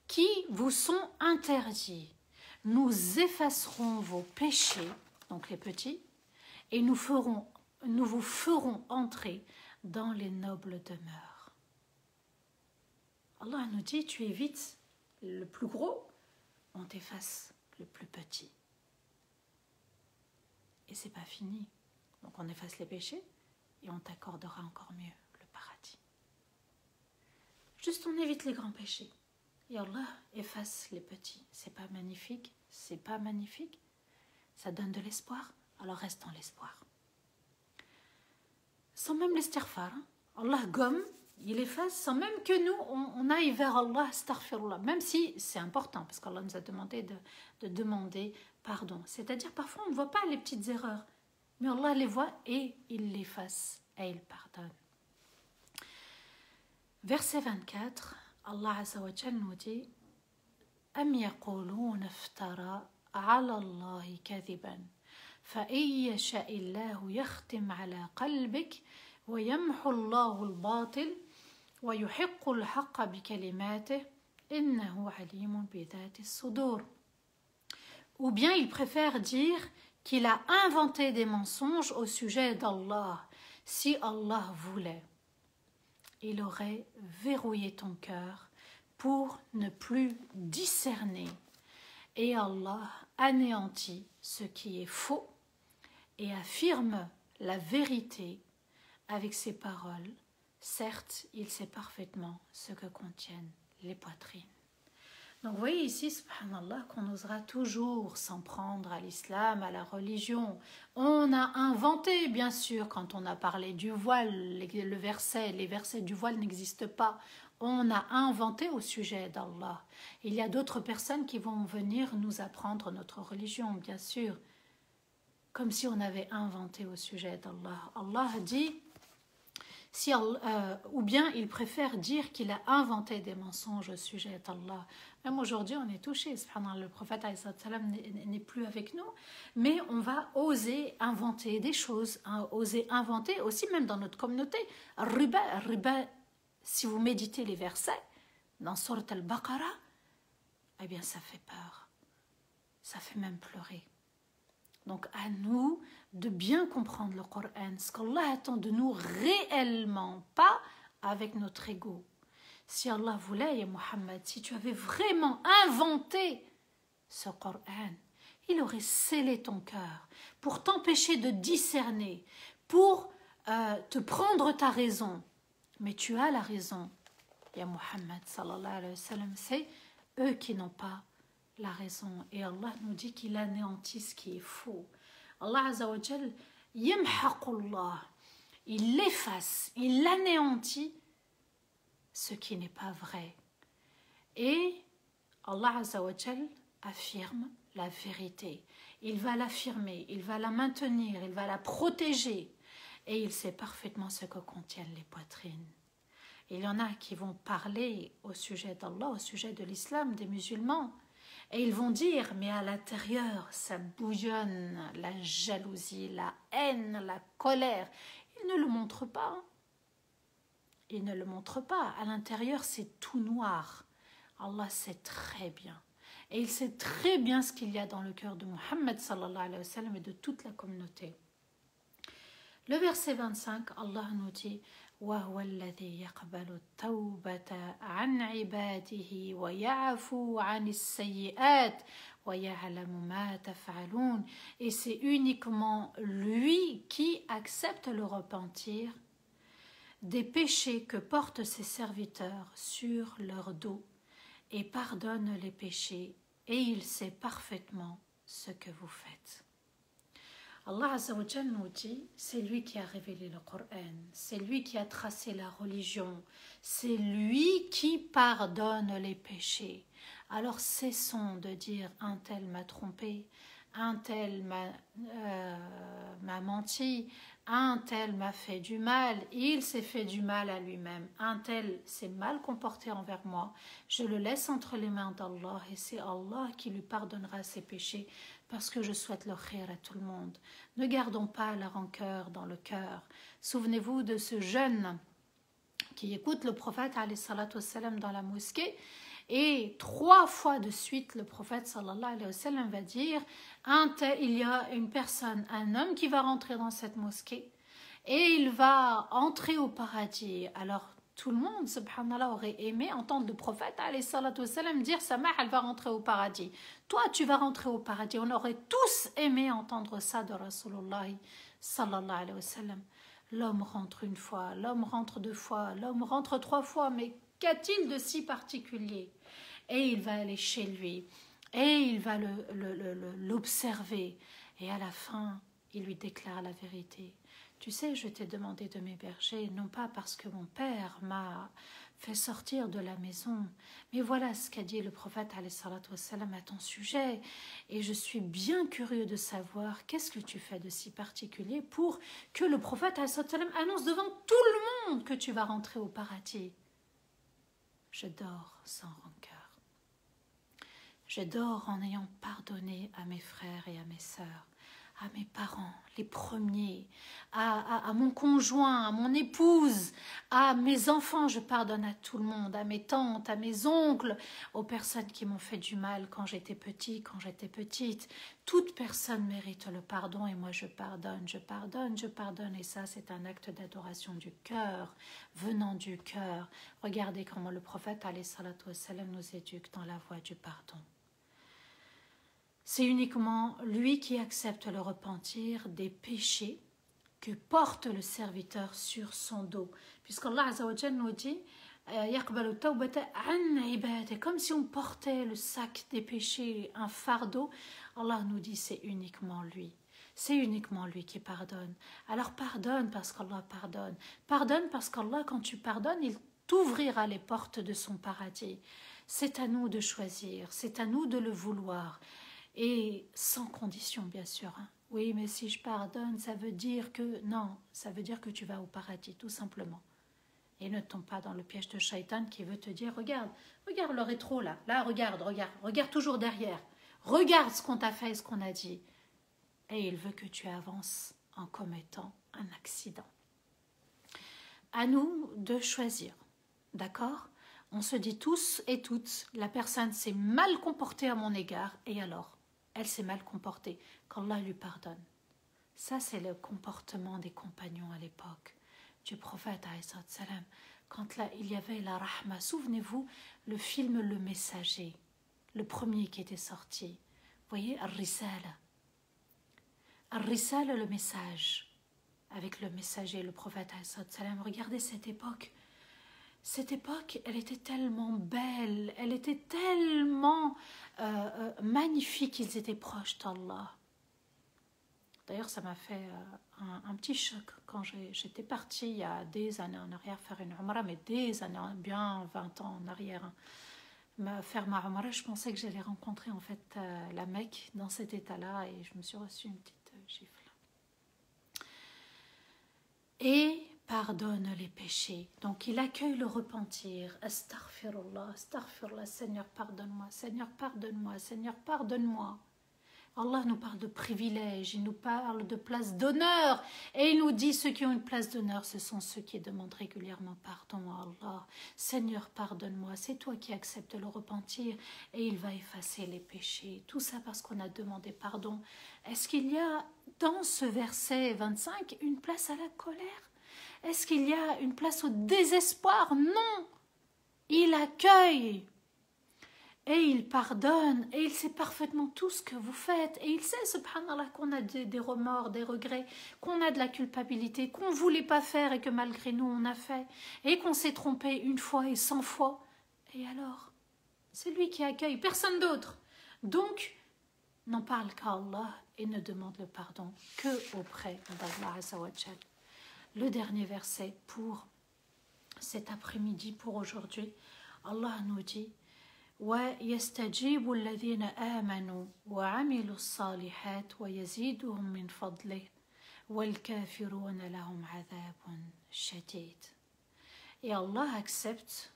qui vous sont interdits, nous effacerons vos péchés, donc les petits, et nous vous ferons entrer dans les nobles demeures. Allah nous dit, tu évites le plus gros, on t'efface le plus petit. Et c'est pas fini. Donc on efface les péchés et on t'accordera encore mieux le paradis. Juste on évite les grands péchés. Et Allah efface les petits. C'est pas magnifique? C'est pas magnifique? Ça donne de l'espoir? Alors reste dans l'espoir. Sans même l'istighfar. Allah gomme, il efface sans même que nous, on aille vers Allah, astaghfirullah. Même si c'est important, parce qu'Allah nous a demandé de demander pardon. C'est-à-dire parfois on ne voit pas les petites erreurs, mais Allah les voit et il l'efface et il pardonne. Verset 24, Allah Azza wa Jal nous dit أم يقولون افترى على الله كذبا فإن يشاء الله يختم على قلبك ويمحو الله الباطل ويحق الحق بكلماته إنه عليم بذات الصدور. Ou bien il préfère dire qu'il a inventé des mensonges au sujet d'Allah. Si Allah voulait, il aurait verrouillé ton cœur pour ne plus discerner. Et Allah anéantit ce qui est faux et affirme la vérité avec ses paroles. Certes, il sait parfaitement ce que contiennent les poitrines. Donc vous voyez ici, subhanallah, qu'on osera toujours s'en prendre à l'islam, à la religion. On a inventé, bien sûr, quand on a parlé du voile, les versets du voile n'existent pas. On a inventé au sujet d'Allah. Il y a d'autres personnes qui vont venir nous apprendre notre religion, bien sûr, comme si on avait inventé au sujet d'Allah. Allah dit, ou bien il préfère dire qu'il a inventé des mensonges au sujet d'Allah. Même aujourd'hui, on est touché. Le prophète n'est plus avec nous, mais on va oser inventer des choses, oser inventer aussi même dans notre communauté. Riba, si vous méditez les versets dans Surat al-Baqarah, eh bien ça fait peur, ça fait même pleurer. Donc à nous de bien comprendre le Coran, ce qu'Allah attend de nous réellement, pas avec notre ego. Si Allah voulait, ya Muhammad, si tu avais vraiment inventé ce Coran, il aurait scellé ton cœur pour t'empêcher de discerner, pour te prendre ta raison. Mais tu as la raison, ya Muhammad sallallahu alayhi wa sallam, c'est eux qui n'ont pas la raison. Et Allah nous dit qu'il anéantit ce qui est faux. Allah Azza wa Jal, yamhaqullah, il efface, il anéantit ce qui n'est pas vrai. Et Allah Azza wa Jal affirme la vérité. Il va l'affirmer, il va la maintenir, il va la protéger. Et il sait parfaitement ce que contiennent les poitrines. Il y en a qui vont parler au sujet d'Allah, au sujet de l'islam, des musulmans. Et ils vont dire, mais à l'intérieur, ça bouillonne, la jalousie, la haine, la colère. Ils ne le montrent pas. Ils ne le montrent pas. À l'intérieur, c'est tout noir. Allah sait très bien. Et il sait très bien ce qu'il y a dans le cœur de Muhammad sallallahu alayhi wa sallam et de toute la communauté. Le verset 25, Allah nous dit وَهُوَ الَّذِي يَقْبَلُ التَّوْبَةَ عَنْ عِبَادِهِ وَيَعْفُو عَنِ السَّيِّئَاتِ وَيَعْلَمُ مَا تَفْعَلُونَ. Et c'est uniquement lui qui accepte le repentir des péchés que portent ses serviteurs sur leur dos et pardonne les péchés, et il sait parfaitement ce que vous faites. Allah Azza wa Jal nous dit, c'est lui qui a révélé le Coran, c'est lui qui a tracé la religion, c'est lui qui pardonne les péchés. Alors cessons de dire un tel m'a trompé, un tel m'a menti, un tel m'a fait du mal, il s'est fait du mal à lui-même, un tel s'est mal comporté envers moi, je le laisse entre les mains d'Allah et c'est Allah qui lui pardonnera ses péchés parce que je souhaite le khayr à tout le monde. Ne gardons pas la rancœur dans le cœur. Souvenez-vous de ce jeune qui écoute le prophète alayhi salatu wassalam dans la mosquée. Et 3 fois de suite, le prophète sallallahu alayhi wa sallam va dire il y a une personne, un homme qui va rentrer dans cette mosquée et il va entrer au paradis. Alors, tout le monde, subhanallah, aurait aimé entendre le prophète alayhi salatu wa sallam dire Samah, elle va rentrer au paradis. Toi, tu vas rentrer au paradis. On aurait tous aimé entendre ça de Rasulullah sallallahu alayhi wa sallam. L'homme rentre 1 fois, l'homme rentre 2 fois, l'homme rentre 3 fois, mais qu'a-t-il de si particulier? Et il va aller chez lui, et il va l'observer, et à la fin, il lui déclare la vérité. Tu sais, je t'ai demandé de m'héberger, non pas parce que mon père m'a fait sortir de la maison. Mais voilà ce qu'a dit le prophète alayhi salatu wassalam à ton sujet. Et je suis bien curieux de savoir qu'est-ce que tu fais de si particulier pour que le prophète alayhi salatu wassalam annonce devant tout le monde que tu vas rentrer au paradis. Je dors sans rancœur. Je dors en ayant pardonné à mes frères et à mes sœurs, à mes parents, les premiers, à mon conjoint, à mon épouse, à mes enfants. Je pardonne à tout le monde, à mes tantes, à mes oncles, aux personnes qui m'ont fait du mal quand j'étais petit, quand j'étais petite. Toute personne mérite le pardon et moi je pardonne, je pardonne, je pardonne. Et ça, c'est un acte d'adoration du cœur, venant du cœur. Regardez comment le prophète alayhi salatu wassalam nous éduque dans la voie du pardon. C'est uniquement lui qui accepte le repentir des péchés que porte le serviteur sur son dos. Puisqu'Allah Azza wa Jalla nous dit comme si on portait le sac des péchés, un fardeau. Allah nous dit c'est uniquement lui. C'est uniquement lui qui pardonne. Alors pardonne parce qu'Allah pardonne. Pardonne parce qu'Allah, quand tu pardonnes, il t'ouvrira les portes de son paradis. C'est à nous de choisir, c'est à nous de le vouloir. Et sans condition, bien sûr. Oui, mais si je pardonne, ça veut dire que... Non, ça veut dire que tu vas au paradis, tout simplement. Et ne tombe pas dans le piège de Shaitan qui veut te dire, regarde le rétro là. Là, regarde toujours derrière. Regarde ce qu'on t'a fait et ce qu'on a dit. Et il veut que tu avances en commettant un accident. À nous de choisir, d'accord ? On se dit tous et toutes, la personne s'est mal comportée à mon égard, et alors ? Elle s'est mal comportée, qu'Allah lui pardonne. Ça, c'est le comportement des compagnons à l'époque du prophète alayhi salam. Quand là, il y avait la rahma, souvenez-vous, le film Le Messager, le premier qui était sorti. Vous voyez, Ar-Risala. Ar-Risala, le message, avec le messager, le prophète alayhi salam. Regardez cette époque. Cette époque, elle était tellement belle, elle était tellement magnifique, ils étaient proches d'Allah. D'ailleurs, ça m'a fait un petit choc quand j'étais partie il y a des années en arrière faire une Umrah, mais des années, bien 20 ans en arrière. Faire ma Umrah, je pensais que j'allais rencontrer en fait la Mecque dans cet état-là et je me suis reçue une petite gifle. Et pardonne les péchés. Donc il accueille le repentir. Astaghfirullah, astaghfirullah, Seigneur pardonne-moi, Seigneur pardonne-moi, Seigneur pardonne-moi. Allah nous parle de privilèges, il nous parle de place d'honneur et il nous dit ceux qui ont une place d'honneur, ce sont ceux qui demandent régulièrement pardon à Allah. Seigneur pardonne-moi, c'est toi qui acceptes le repentir et il va effacer les péchés. Tout ça parce qu'on a demandé pardon. Est-ce qu'il y a dans ce verset 25 une place à la colère? Est-ce qu'il y a une place au désespoir? Non. Il accueille et il pardonne et il sait parfaitement tout ce que vous faites et il sait, subhanallah, qu'on a des remords, des regrets, qu'on a de la culpabilité, qu'on ne voulait pas faire et que malgré nous on a fait et qu'on s'est trompé une fois et 100 fois. Et alors, c'est lui qui accueille, personne d'autre. Donc, n'en parle qu'à Allah et ne demande le pardon que auprès d'Allah Azza wa Jal. Le dernier verset pour cet après-midi, pour aujourd'hui, Allah nous dit وَيَسْتَجِيبُ الَّذِينَ آمَنُوا وَعَمِلُوا الصَّالِحَاتِ وَيَزِيدُهُم مِّن فَضْلِهِ وَالْكَافِرُونَ لَهُمْ عَذَابٌ شَدِيدٌ. Et Allah accepte,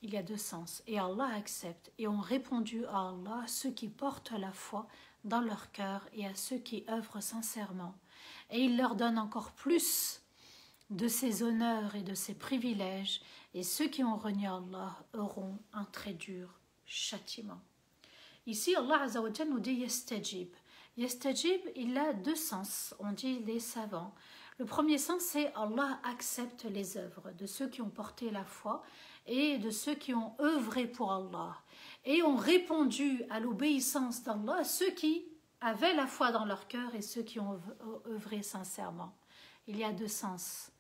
il y a deux sens, et Allah accepte et ont répondu à Allah ceux qui portent la foi dans leur cœur et à ceux qui œuvrent sincèrement. Et il leur donne encore plus de ses honneurs et de ses privilèges, et ceux qui ont renié Allah auront un très dur châtiment. Ici, Allah Azza wa Jalla nous dit yastajib. Yastajib, il a deux sens, on dit les savants. Le premier sens, c'est Allah accepte les œuvres de ceux qui ont porté la foi et de ceux qui ont œuvré pour Allah et ont répondu à l'obéissance d'Allah, ceux qui avaient la foi dans leur cœur et ceux qui ont œuvré sincèrement. Il y a deux sens.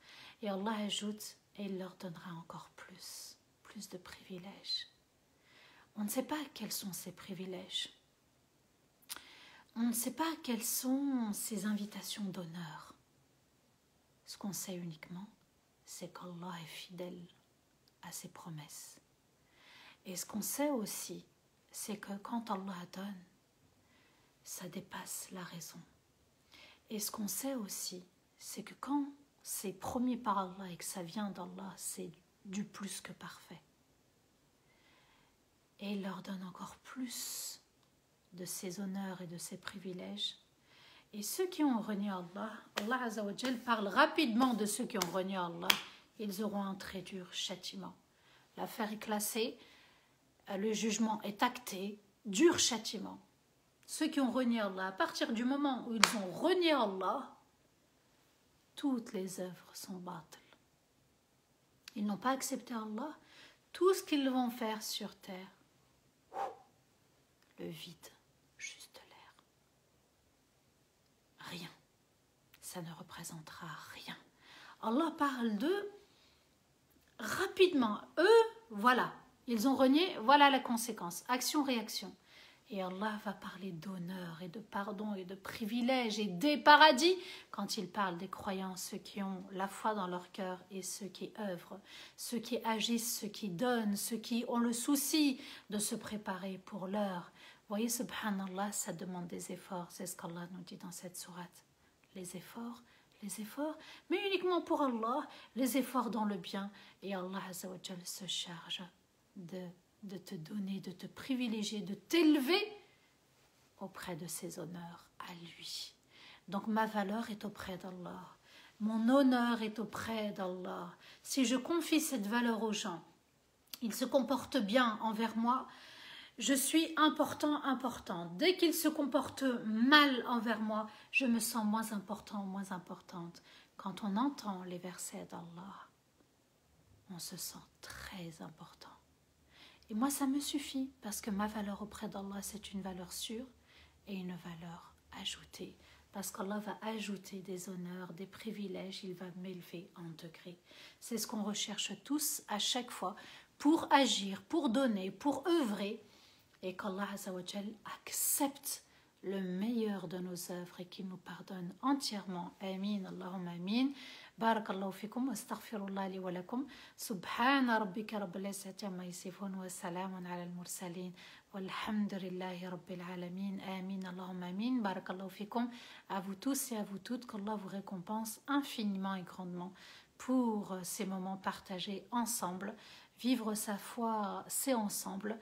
Et Allah ajoute, et il leur donnera encore plus de privilèges. On ne sait pas quels sont ces privilèges. On ne sait pas quelles sont ces invitations d'honneur. Ce qu'on sait uniquement, c'est qu'Allah est fidèle à ses promesses. Et ce qu'on sait aussi, c'est que quand Allah donne, ça dépasse la raison. Et ce qu'on sait aussi, c'est que quand c'est promis par Allah et que ça vient d'Allah, c'est du plus que parfait. Et il leur donne encore plus de ses honneurs et de ses privilèges. Et ceux qui ont renié Allah, Allah Azza wa Jal parle rapidement de ceux qui ont renié Allah, ils auront un très dur châtiment. L'affaire est classée, le jugement est acté, dur châtiment. Ceux qui ont renié Allah, à partir du moment où ils ont renié Allah, toutes les œuvres sont batil. Ils n'ont pas accepté Allah, tout ce qu'ils vont faire sur terre, le vide, juste l'air. Rien. Ça ne représentera rien. Allah parle d'eux rapidement. Eux, voilà, ils ont renié, voilà la conséquence. Action-réaction. Et Allah va parler d'honneur et de pardon et de privilèges et des paradis quand il parle des croyants, ceux qui ont la foi dans leur cœur et ceux qui œuvrent, ceux qui agissent, ceux qui donnent, ceux qui ont le souci de se préparer pour l'heure. Vous voyez, subhanallah, ça demande des efforts. C'est ce qu'Allah nous dit dans cette sourate. Les efforts, mais uniquement pour Allah, les efforts dans le bien. Et Allah Azza wa Jal se charge de te donner, de te privilégier, de t'élever auprès de ses honneurs à lui. Donc ma valeur est auprès d'Allah. Mon honneur est auprès d'Allah. Si je confie cette valeur aux gens, ils se comportent bien envers moi, je suis importante. Dès qu'ils se comportent mal envers moi, je me sens moins important, moins importante. Quand on entend les versets d'Allah, on se sent très important. Et moi, ça me suffit, parce que ma valeur auprès d'Allah, c'est une valeur sûre et une valeur ajoutée. Parce qu'Allah va ajouter des honneurs, des privilèges, il va m'élever en degrés. C'est ce qu'on recherche tous à chaque fois pour agir, pour donner, pour œuvrer. Et qu'Allah Azza wa Jal accepte le meilleur de nos œuvres et qu'il nous pardonne entièrement. Amin, Allahumma amin. بارك الله فيكم واستغفر الله لي ولكم سبحان ربك رب العزة عما يصفون وسلام على المرسلين والحمد لله رب العالمين آمين اللهم آمين بارك الله فيكم. À vous tous et à vous toutes, qu'Allah vous récompense infiniment et grandement pour ces moments partagés ensemble. Vivre sa foi, c'est ensemble.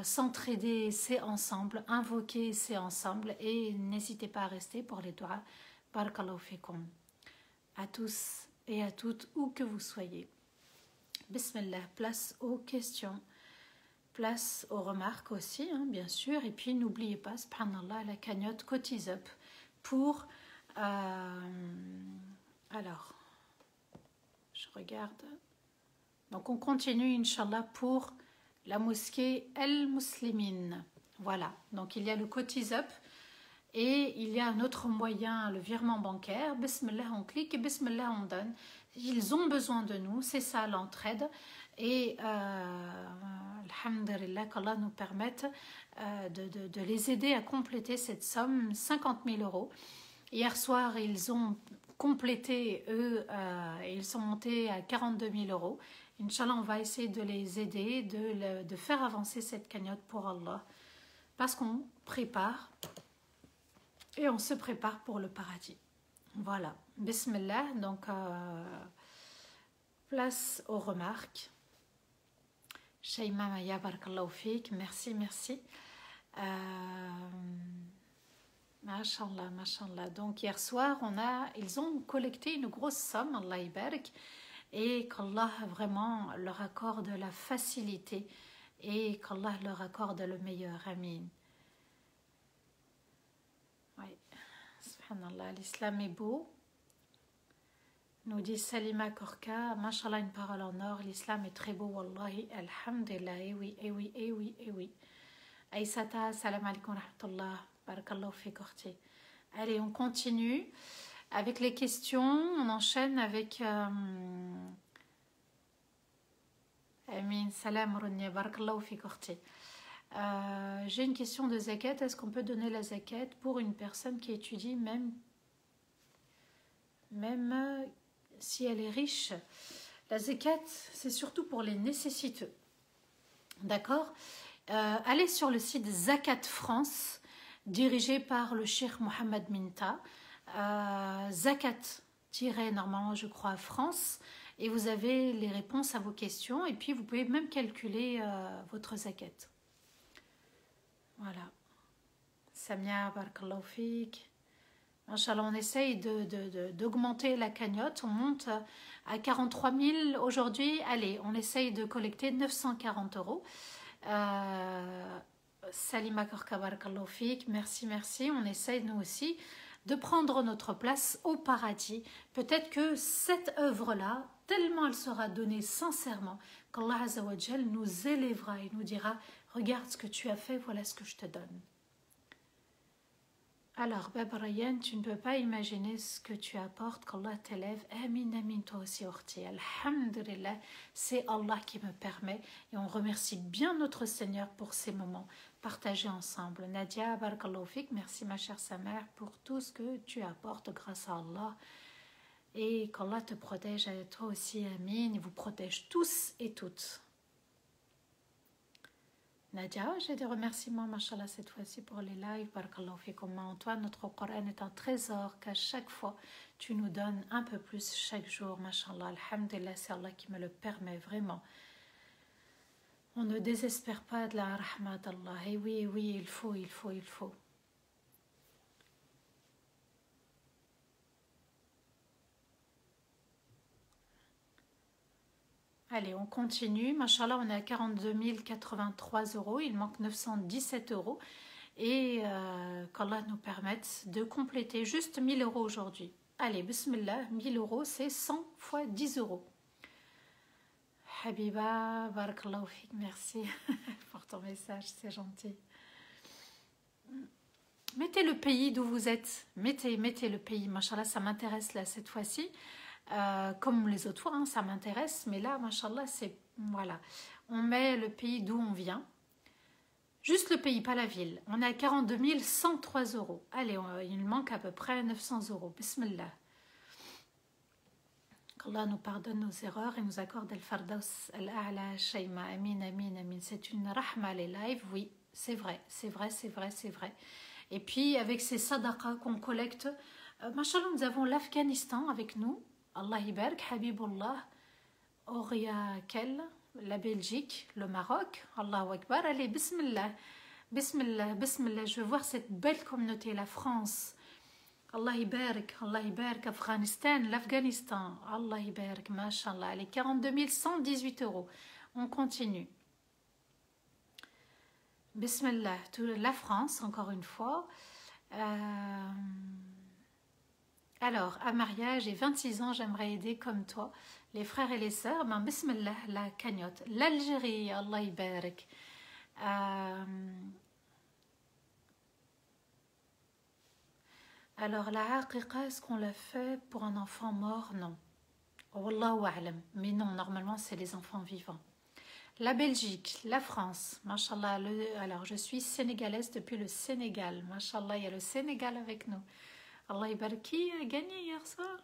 S'entraider, c'est ensemble. Invoquer, c'est ensemble. Et n'hésitez pas à rester pour les doigts. Barakallahu fikum. À tous et à toutes, où que vous soyez. Bismillah, place aux questions, place aux remarques aussi, hein, bien sûr. Et puis n'oubliez pas, subhanallah, la cagnotte Cotise Up pour... alors, je regarde. Donc on continue, Inch'Allah, pour la mosquée El Muslimin. Voilà, donc il y a le Cotise Up. Et il y a un autre moyen, le virement bancaire. Bismillah, on clique et Bismillah, on donne. Ils ont besoin de nous, c'est ça l'entraide. Et alhamdulillah, qu'Allah nous permette de les aider à compléter cette somme, 50 000 €. Hier soir, ils ont complété, eux, ils sont montés à 42 000 €. Inch'Allah, on va essayer de les aider, de faire avancer cette cagnotte pour Allah. Parce qu'on prépare... Et on se prépare pour le paradis. Voilà. Bismillah. Donc, place aux remarques. Shayma Maya, barakallahu fik. Merci, merci. Mashallah, mashallah. Donc, hier soir, ils ont collecté une grosse somme, Allah ibarak, et qu'Allah vraiment leur accorde la facilité et qu'Allah leur accorde le meilleur. Amin. Subhanallah, l'islam est beau. Nous dit Salima Korka, mashallah, une parole en or, l'islam est très beau, wallahi, alhamdulillah, eh oui, eh oui, eh oui, eh oui. Aïsata, salam alaikum rahmatullah, barakallahu fi korti. Allez, on continue avec les questions, on enchaîne avec... Amin, salam runya, barakallahu fi korti. J'ai une question de zakat. Est-ce qu'on peut donner la zakat pour une personne qui étudie même si elle est riche, la zakat, c'est surtout pour les nécessiteux. D'accord? Allez sur le site Zakat France, dirigé par le Cheikh Mohamed Minta. Zakat, normalement, je crois, France. Et vous avez les réponses à vos questions. Et puis, vous pouvez même calculer votre zakat. Voilà. Samia, barakallahu fik. Inch'Allah, on essaye d'augmenter la cagnotte. On monte à 43 000 aujourd'hui. Allez, on essaye de collecter 940 euros. Salima Korka, barakallahu fik. Merci, merci. On essaye, nous aussi, de prendre notre place au paradis. Peut-être que cette œuvre-là, tellement elle sera donnée sincèrement, qu'Allah Azza wa Jal nous élèvera et nous dira « Regarde ce que tu as fait, voilà ce que je te donne ». Alors, Bab Rayyan, tu ne peux pas imaginer ce que tu apportes, qu'Allah t'élève. Amin, amin, toi aussi, Orti. Alhamdulillah, c'est Allah qui me permet. Et on remercie bien notre Seigneur pour ces moments partagés ensemble. Nadia, barakallahu fik, merci ma chère Samar pour tout ce que tu apportes grâce à Allah. Et qu'Allah te protège, à toi aussi, amin, et vous protège tous et toutes. Nadia, j'ai des remerciements, mashallah, cette fois-ci pour les lives. Barakallahu fikum. Antoine, notre Coran est un trésor qu'à chaque fois, tu nous donnes un peu plus chaque jour, mashallah. Alhamdulillah, c'est Allah qui me le permet, vraiment. On ne désespère pas de la rahmat d'Allah. Et oui, oui, il faut. Allez, on continue. Machallah, on est à 42 083 euros. Il manque 917 euros. Et qu'Allah nous permette de compléter juste 1000 euros aujourd'hui. Allez, bismillah, 1000 euros, c'est 100 fois 10 euros. Habiba, barakallahu fik, merci pour ton message, c'est gentil. Mettez le pays d'où vous êtes. Mettez le pays. Machallah, ça m'intéresse là cette fois-ci. Comme les autres fois, hein, ça m'intéresse, mais là, machallah, c'est, voilà, on met le pays d'où on vient, juste le pays, pas la ville. On est à 42 103 euros. Allez, il manque à peu près 900 euros. Bismillah. Qu'Allah nous pardonne nos erreurs et nous accorde al-Fardaus al-A'la Shayma. Amin, amin, amin. C'est une rahma les lives, oui, c'est vrai. Et puis, avec ces sadaqas qu'on collecte, machallah, nous avons l'Afghanistan avec nous. Allah Ibark, Habibullah, Oriakel, la Belgique, le Maroc, Allahu Akbar, allez, bismillah, bismillah, bismillah, je veux voir cette belle communauté, la France, Allah Ibark, Afghanistan, l'Afghanistan, Allah Ibark, mashallah, allez, 42 118 euros, on continue. Bismillah, la France, encore une fois. Alors, à mariage, j'ai 26 ans, j'aimerais aider comme toi, les frères et les sœurs. Ben, bismillah, la cagnotte. L'Algérie, Allah Ibarak. Alors, la haqiqa, est-ce qu'on l'a fait pour un enfant mort? Non. Wallahu a'lam. Mais non, normalement, c'est les enfants vivants. La Belgique, la France, mashallah. Alors, je suis sénégalaise depuis le Sénégal. Mashallah, il y a le Sénégal avec nous. Allah Ibarak, qui a gagné hier soir?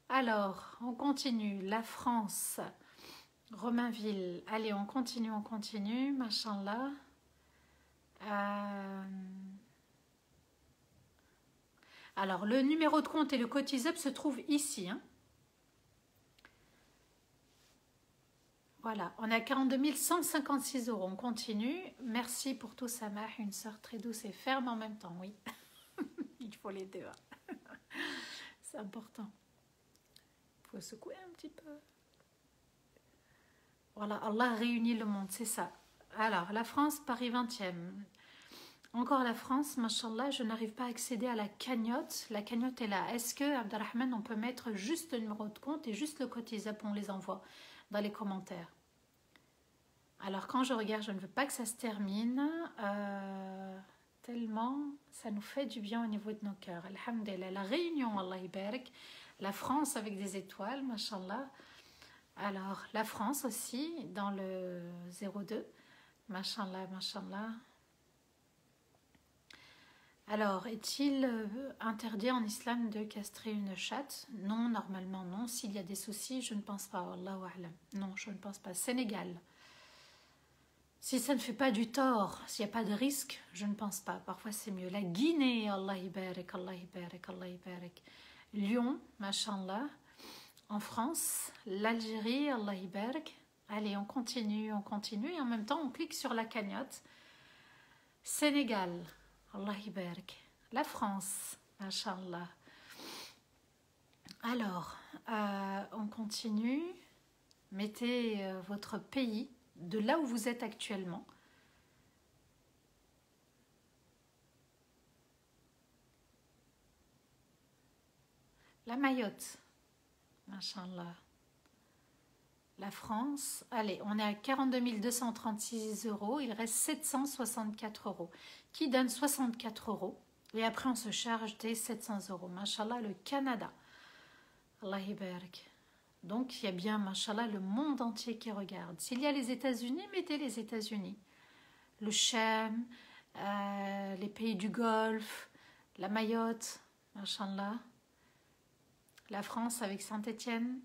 Alors, on continue. La France, Romainville. Allez, on continue. Machallah. Alors, le numéro de compte et le cotisable se trouvent ici. Hein. Voilà, on est à 42 156 euros. On continue. Merci pour tout, Samah. Une sœur très douce et ferme en même temps, oui. Il faut les deux. Hein. C'est important. Il faut secouer un petit peu. Voilà, Allah réunit le monde, c'est ça. Alors, la France, Paris 20e. Encore la France, mashallah, je n'arrive pas à accéder à la cagnotte. La cagnotte est là. Est-ce que, Abdelrahman, on peut mettre juste le numéro de compte et juste le cotisable, on les envoie dans les commentaires. Alors, quand je regarde, je ne veux pas que ça se termine. Tellement, ça nous fait du bien au niveau de nos cœurs. Alhamdulillah, la Réunion, Allah Ibarak. La France avec des étoiles, mashallah. Alors, la France aussi, dans le 02. Mashallah, mashallah. Alors, est-il interdit en islam de castrer une chatte? Non, normalement non. S'il y a des soucis, je ne pense pas. Wallahu a'lam. Non, je ne pense pas. Sénégal. Si ça ne fait pas du tort, s'il n'y a pas de risque, je ne pense pas. Parfois c'est mieux. La Guinée, Allah ibarak, Allah ibarak, Allah ibarak. Lyon, mashallah. En France, l'Algérie, Allah ibarak. Allez, on continue. Et en même temps, on clique sur la cagnotte. Sénégal, Allah ibarak. La France, mashallah. Alors, on continue. Mettez votre pays de là où vous êtes actuellement. La Mayotte, mashallah. La France, allez, on est à 42 236 €, il reste 764 €, qui donne 64 €. Et après, on se charge des 700 €. Mashallah, le Canada. Allah ibarak. Donc, il y a bien, mashallah, le monde entier qui regarde. S'il y a les États-Unis, mettez les États-Unis. Le Cham, les pays du Golfe, la Mayotte, mashallah. La France avec Saint-Étienne.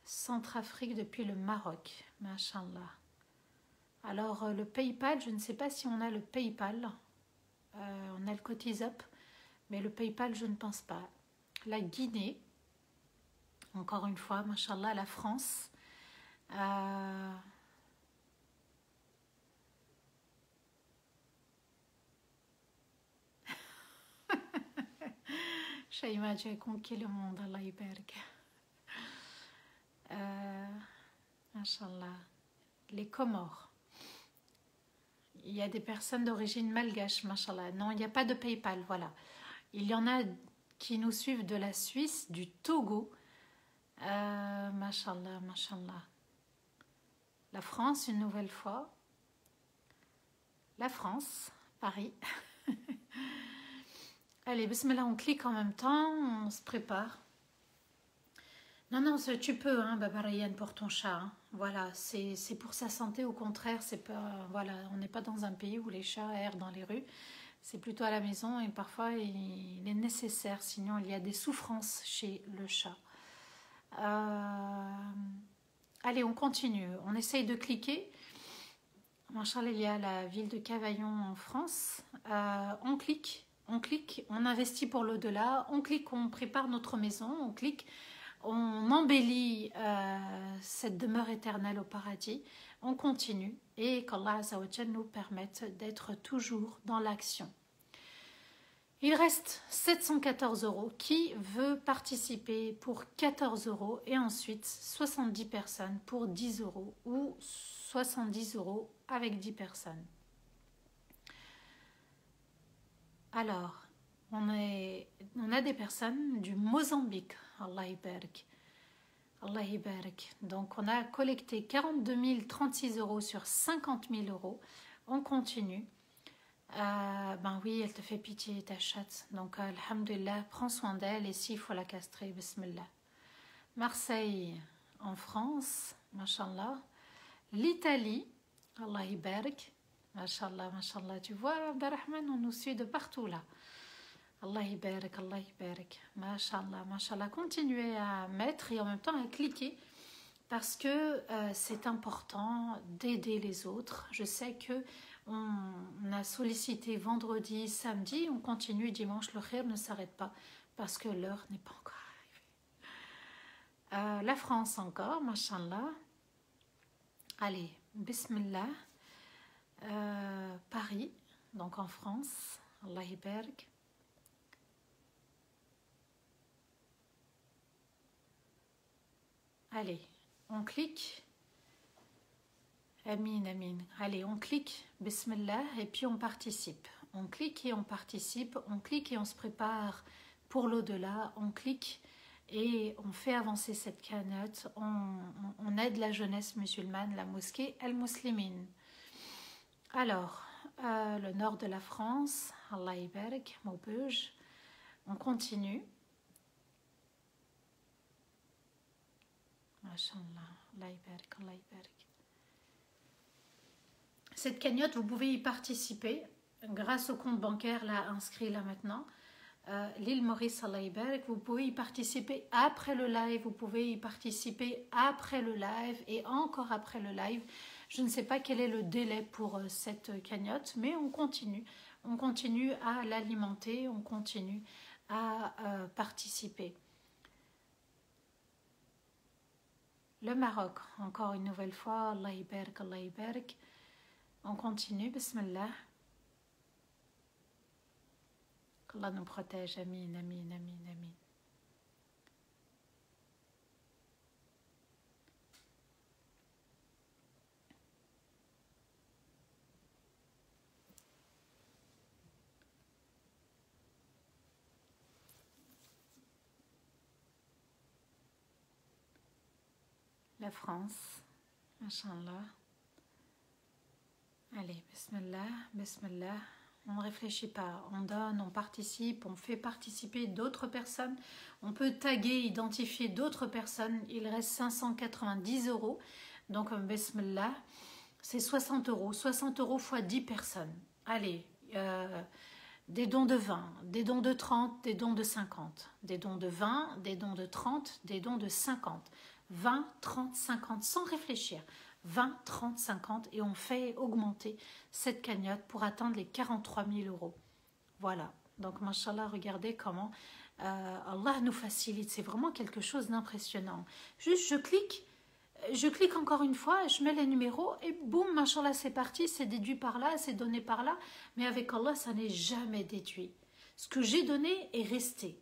Centrafrique depuis le Maroc, mashallah. Alors, le PayPal, je ne sais pas si on a le PayPal. On a le Cotizop, mais le PayPal, je ne pense pas. La Guinée. Encore une fois, mashallah, la France. Shaima, tu as conquis le monde, Allah ibarak. Mashallah. Les Comores. Il y a des personnes d'origine malgache, mashallah. Non, il n'y a pas de PayPal, voilà. Il y en a qui nous suivent de la Suisse, du Togo. Mashallah, mashallah. La France, une nouvelle fois. La France, Paris. Allez, bismillah, on clique en même temps, on se prépare. Non, non, tu peux, hein, Baba Rayane, pour ton chat. Hein. Voilà, c'est pour sa santé, au contraire, c'est pas, voilà, on n'est pas dans un pays où les chats errent dans les rues. C'est plutôt à la maison et parfois il est nécessaire, sinon il y a des souffrances chez le chat. Allez, on continue. On essaye de cliquer. Machallah, il y a la ville de Cavaillon en France. On clique, on investit pour l'au-delà. On clique, on prépare notre maison. On clique, on embellit cette demeure éternelle au paradis. On continue et qu'Allah Azza wa Jal nous permette d'être toujours dans l'action. Il reste 714 €. Qui veut participer pour 14 € et ensuite 70 personnes pour 10 € ou 70 € avec 10 personnes. Alors, on a des personnes du Mozambique. Allah ibarak. Allah ibarak. Donc, on a collecté 42 036 € sur 50 000 €. On continue. Ben oui, elle te fait pitié, ta chatte. Donc, alhamdulillah, prends soin d'elle et s'il faut la castrer, bismillah. Marseille, en France, mashallah. L'Italie, Allah ibarak. Mashallah, mashallah. Tu vois, Abdelrahman, on nous suit de partout là. Allah ibarak, Allah ibarak. Mashallah, mashallah. Continuez à mettre et en même temps à cliquer parce que c'est important d'aider les autres. Je sais que on a sollicité vendredi, samedi, on continue dimanche, le khir ne s'arrête pas parce que l'heure n'est pas encore arrivée. La France encore, mashallah. Allez, bismillah. Paris, donc en France, Allah ibarak. Allez, on clique. Amin, amin. Allez, on clique, bismillah, et puis on participe. On clique et on participe, on clique et on se prépare pour l'au-delà, on clique et on fait avancer cette cagnotte, on aide la jeunesse musulmane, la mosquée Al-Muslimin. Alors, le nord de la France, Allah ibarak, Maubeuge, on continue. Mashallah, Allah ibarak, Allah ibarak. Cette cagnotte, vous pouvez y participer. grâce au compte bancaire là inscrit là maintenant, l'île Maurice Allah Ibarak, vous pouvez y participer après le live, vous pouvez y participer après le live et encore après le live. Je ne sais pas quel est le délai pour cette cagnotte, mais on continue à l'alimenter, on continue à participer. Le Maroc, encore une nouvelle fois, Allah Ibarak, Allah Ibarak. On continue, Bismillah. qu'Allah nous protège, amin, amin, amin, amin. La France, Inch'Allah. Allez, Bismillah, Bismillah. On ne réfléchit pas, on donne, on participe, on fait participer d'autres personnes. On peut taguer, identifier d'autres personnes. Il reste 590 €. Donc, Bismillah, c'est 60 €. 60 € fois 10 personnes. Allez, des dons de 20, des dons de 30, des dons de 50. Des dons de 20, des dons de 30, des dons de 50. 20, 30, 50, sans réfléchir. 20, 30, 50 et on fait augmenter cette cagnotte pour atteindre les 43 000 €. Voilà, donc mashallah, regardez comment Allah nous facilite, c'est vraiment quelque chose d'impressionnant. Juste je clique encore une fois, je mets les numéros et boum, mashallah, c'est parti, c'est déduit par là, c'est donné par là, mais avec Allah, ça n'est jamais déduit. Ce que j'ai donné est resté.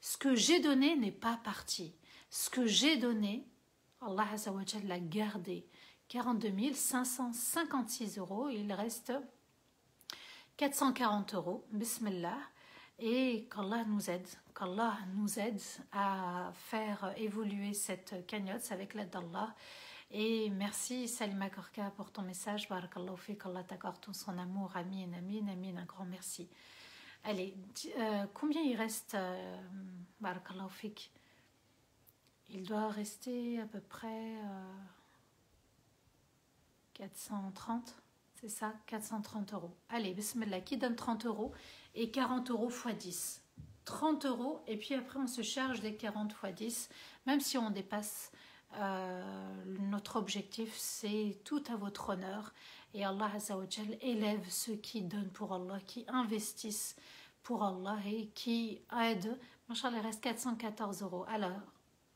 Ce que j'ai donné n'est pas parti. Ce que j'ai donné, Allah Azza wa Jal l'a gardé. 42 556 €, il reste 440 €, Bismillah, et qu'Allah nous aide à faire évoluer cette cagnotte avec l'aide d'Allah. Et merci Salima Korka pour ton message, Barakallahu fik, qu'Allah t'accorde tout son amour, amin, amin, amin, un grand merci. Allez, combien il reste, Barakallahu fik? Il doit rester à peu près 430, c'est ça, 430 €. Allez, bismillah, qui donne 30 € et 40 € x 10. 30 € et puis après on se charge des 40 x 10, même si on dépasse notre objectif, c'est tout à votre honneur. Et Allah Azza wa Jal élève ceux qui donnent pour Allah, qui investissent pour Allah et qui aident. Machallah, il reste 414 €. Alors,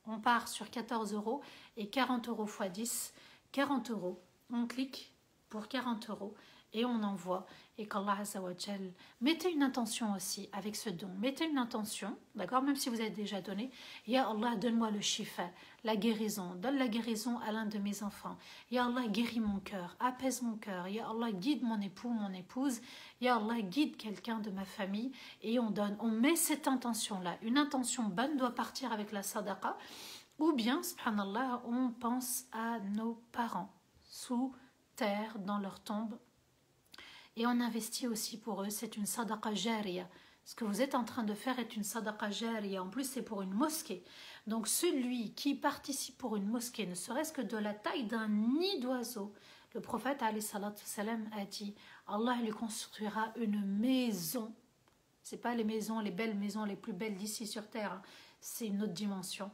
on part sur 14 € et 40 € x 10, 40 €. On clique pour 40 € et on envoie. Et qu'Allah Azza wa Jal, mettez une intention aussi avec ce don. Mettez une intention, d'accord, même si vous avez déjà donné. Ya Allah, donne-moi le shifa, la guérison. Donne la guérison à l'un de mes enfants. Ya Allah, guéris mon cœur, apaise mon cœur. Ya Allah, guide mon époux, mon épouse. Ya Allah, guide quelqu'un de ma famille. Et on donne, on met cette intention-là. Une intention bonne doit partir avec la sadaqa. Ou bien, subhanallah, on pense à nos parents sous terre, dans leur tombe, et on investit aussi pour eux. C'est une sadaqa jariya. Ce que vous êtes en train de faire est une sadaqa jariya. En plus, c'est pour une mosquée. Donc, celui qui participe pour une mosquée, ne serait-ce que de la taille d'un nid d'oiseau, le prophète alayhi salatu salam a dit, Allah lui construira une maison. C'est pas les maisons, les belles maisons les plus belles d'ici sur terre, hein. C'est une autre dimension,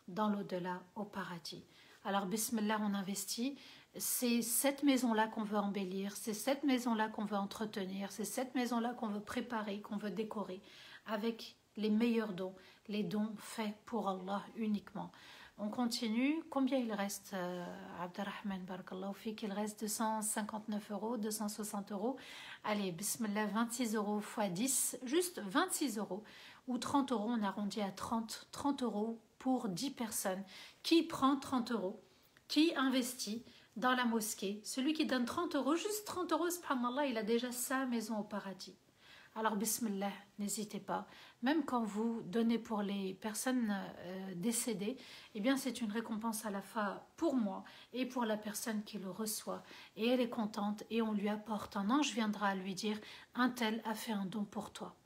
dans l'au-delà, au paradis. Alors, bismillah, on investit. C'est cette maison-là qu'on veut embellir, c'est cette maison-là qu'on veut entretenir, c'est cette maison-là qu'on veut préparer, qu'on veut décorer avec les meilleurs dons, les dons faits pour Allah uniquement. On continue. Combien il reste, Abderrahman, barakallahu fik? Il reste 259 €, 260 €. Allez, bismillah, 26 € x 10, juste 26 € ou 30 €, on arrondit à 30 € pour 10 personnes. Qui prend 30 €? Qui investit dans la mosquée? Celui qui donne 30 €, juste 30 €, subhanallah, il a déjà sa maison au paradis. Alors, bismillah, n'hésitez pas. Même quand vous donnez pour les personnes décédées, eh bien, c'est une récompense à la fois pour moi et pour la personne qui le reçoit. Et elle est contente et on lui apporte. Un ange viendra lui dire, un tel a fait un don pour toi.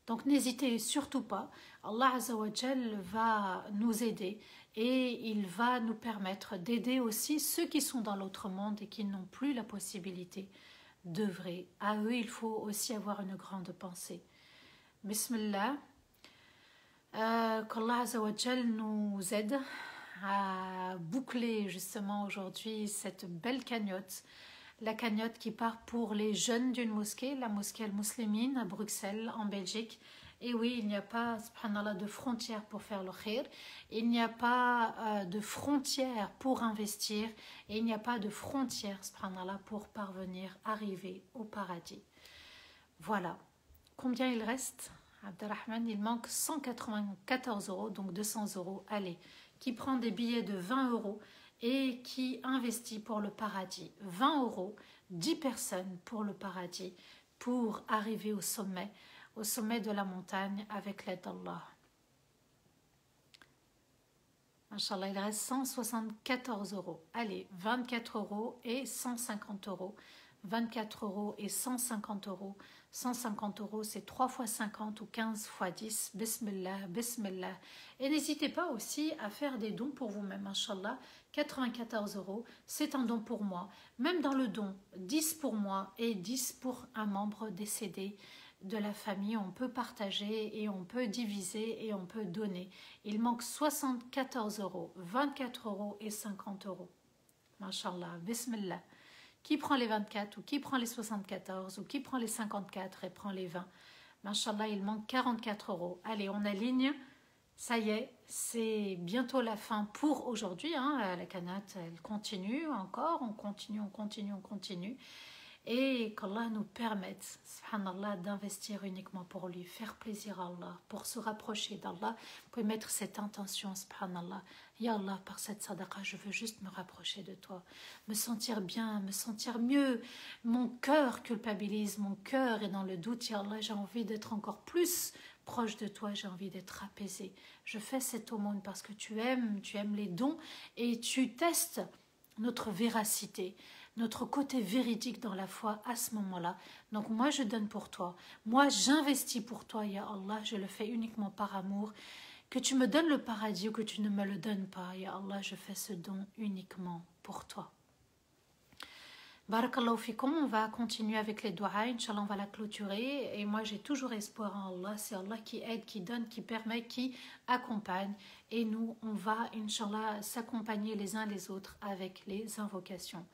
Donc, n'hésitez surtout pas. Allah Azza wa Jal va nous aider et il va nous permettre d'aider aussi ceux qui sont dans l'autre monde et qui n'ont plus la possibilité devrait. À eux, il faut aussi avoir une grande pensée. Bismillah. Qu'Allah Azzawajal nous aide à boucler justement aujourd'hui cette belle cagnotte. La cagnotte qui part pour les jeunes d'une mosquée, la mosquée Al-Muslimine à Bruxelles, en Belgique. Et oui, il n'y a pas, subhanallah, de frontières pour faire le khir. Il n'y a pas de frontières pour investir. Et il n'y a pas de frontières, subhanallah, pour parvenir, arriver au paradis. Voilà. Combien il reste, Abdelrahman? Il manque 194 €, donc 200 €. Allez, qui prend des billets de 20 € et qui investit pour le paradis. 20 €, 10 personnes pour le paradis, pour arriver au sommet de la montagne avec l'aide d'Allah. Inch'Allah, il reste 174 €. Allez, 24 € et 150 €. 24 € et 150 €. 150 €, c'est 3 fois 50 ou 15 fois 10. Bismillah, bismillah. Et n'hésitez pas aussi à faire des dons pour vous-même, Inch'Allah. 94 €, c'est un don pour moi. Même dans le don, 10 pour moi et 10 pour un membre décédé de la famille. On peut partager et on peut diviser et on peut donner. Il manque 74 €, 24 € et 50 €. Masha'Allah, bismillah. Qui prend les 24 ou qui prend les 74 ou qui prend les 54 et prend les 20? Masha'Allah, il manque 44 €. Allez, on aligne. Ça y est, c'est bientôt la fin pour aujourd'hui. Hein. La cagnotte, elle continue encore. On continue. Et qu'Allah nous permette, subhanallah, d'investir uniquement pour lui, faire plaisir à Allah, pour se rapprocher d'Allah. Vous pouvez mettre cette intention, subhanallah. Ya Allah, par cette sadaqa, je veux juste me rapprocher de toi, me sentir bien, me sentir mieux. Mon cœur culpabilise, mon cœur est dans le doute. Ya Allah, j'ai envie d'être encore plus proche de toi, j'ai envie d'être apaisée. Je fais cette aumône parce que tu aimes les dons et tu testes notre véracité, notre côté véridique dans la foi à ce moment-là. Donc moi je donne pour toi, moi j'investis pour toi, ya Allah, je le fais uniquement par amour. Que tu me donnes le paradis ou que tu ne me le donnes pas, ya Allah, je fais ce don uniquement pour toi. Barakallahu fikum, on va continuer avec les doigts, Inch'Allah on va la clôturer et moi j'ai toujours espoir en Allah, c'est Allah qui aide, qui donne, qui permet, qui accompagne et nous on va Inch'Allah s'accompagner les uns les autres avec les invocations.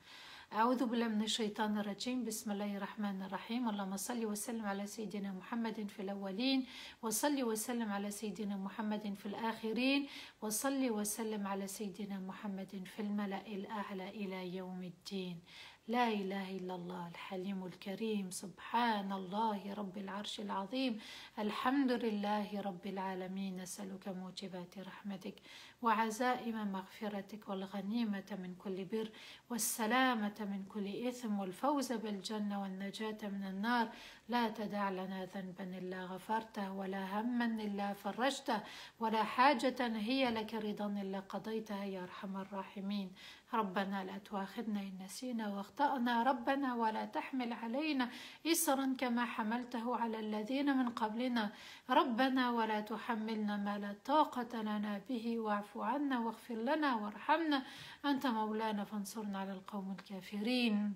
أعوذ بالله من الشيطان الرجيم بسم الله الرحمن الرحيم اللهم صل وسلم على سيدنا محمد في الأولين وصل وسلم على سيدنا محمد في الآخرين وصل وسلم على سيدنا محمد في الملأ الأعلى إلى يوم الدين لا إله إلا الله الحليم الكريم سبحان الله رب العرش العظيم الحمد لله رب العالمين نسألك موجبات رحمتك وعزائم مغفرتك والغنيمة من كل بر والسلامة من كل إثم والفوز بالجنة والنجاة من النار لا تدع لنا ذنبا إلا غفرته ولا هما إلا فرجته ولا حاجة هي لك رضا إلا قضيتها يا أرحم الراحمين ربنا لا تؤاخذنا إن نسينا واخطأنا ربنا ولا تحمل علينا إصرا كما حملته على الذين من قبلنا ربنا ولا تحملنا ما لا طاقة لنا به واعف عنا واغفر لنا وارحمنا أنت مولانا فانصرنا على القوم الكافرين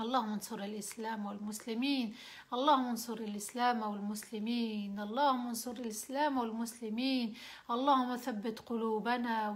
اللهم انصر الإسلام والمسلمين اللهم انصر الإسلام والمسلمين اللهم انصر الإسلام والمسلمين اللهم ثبت قلوبنا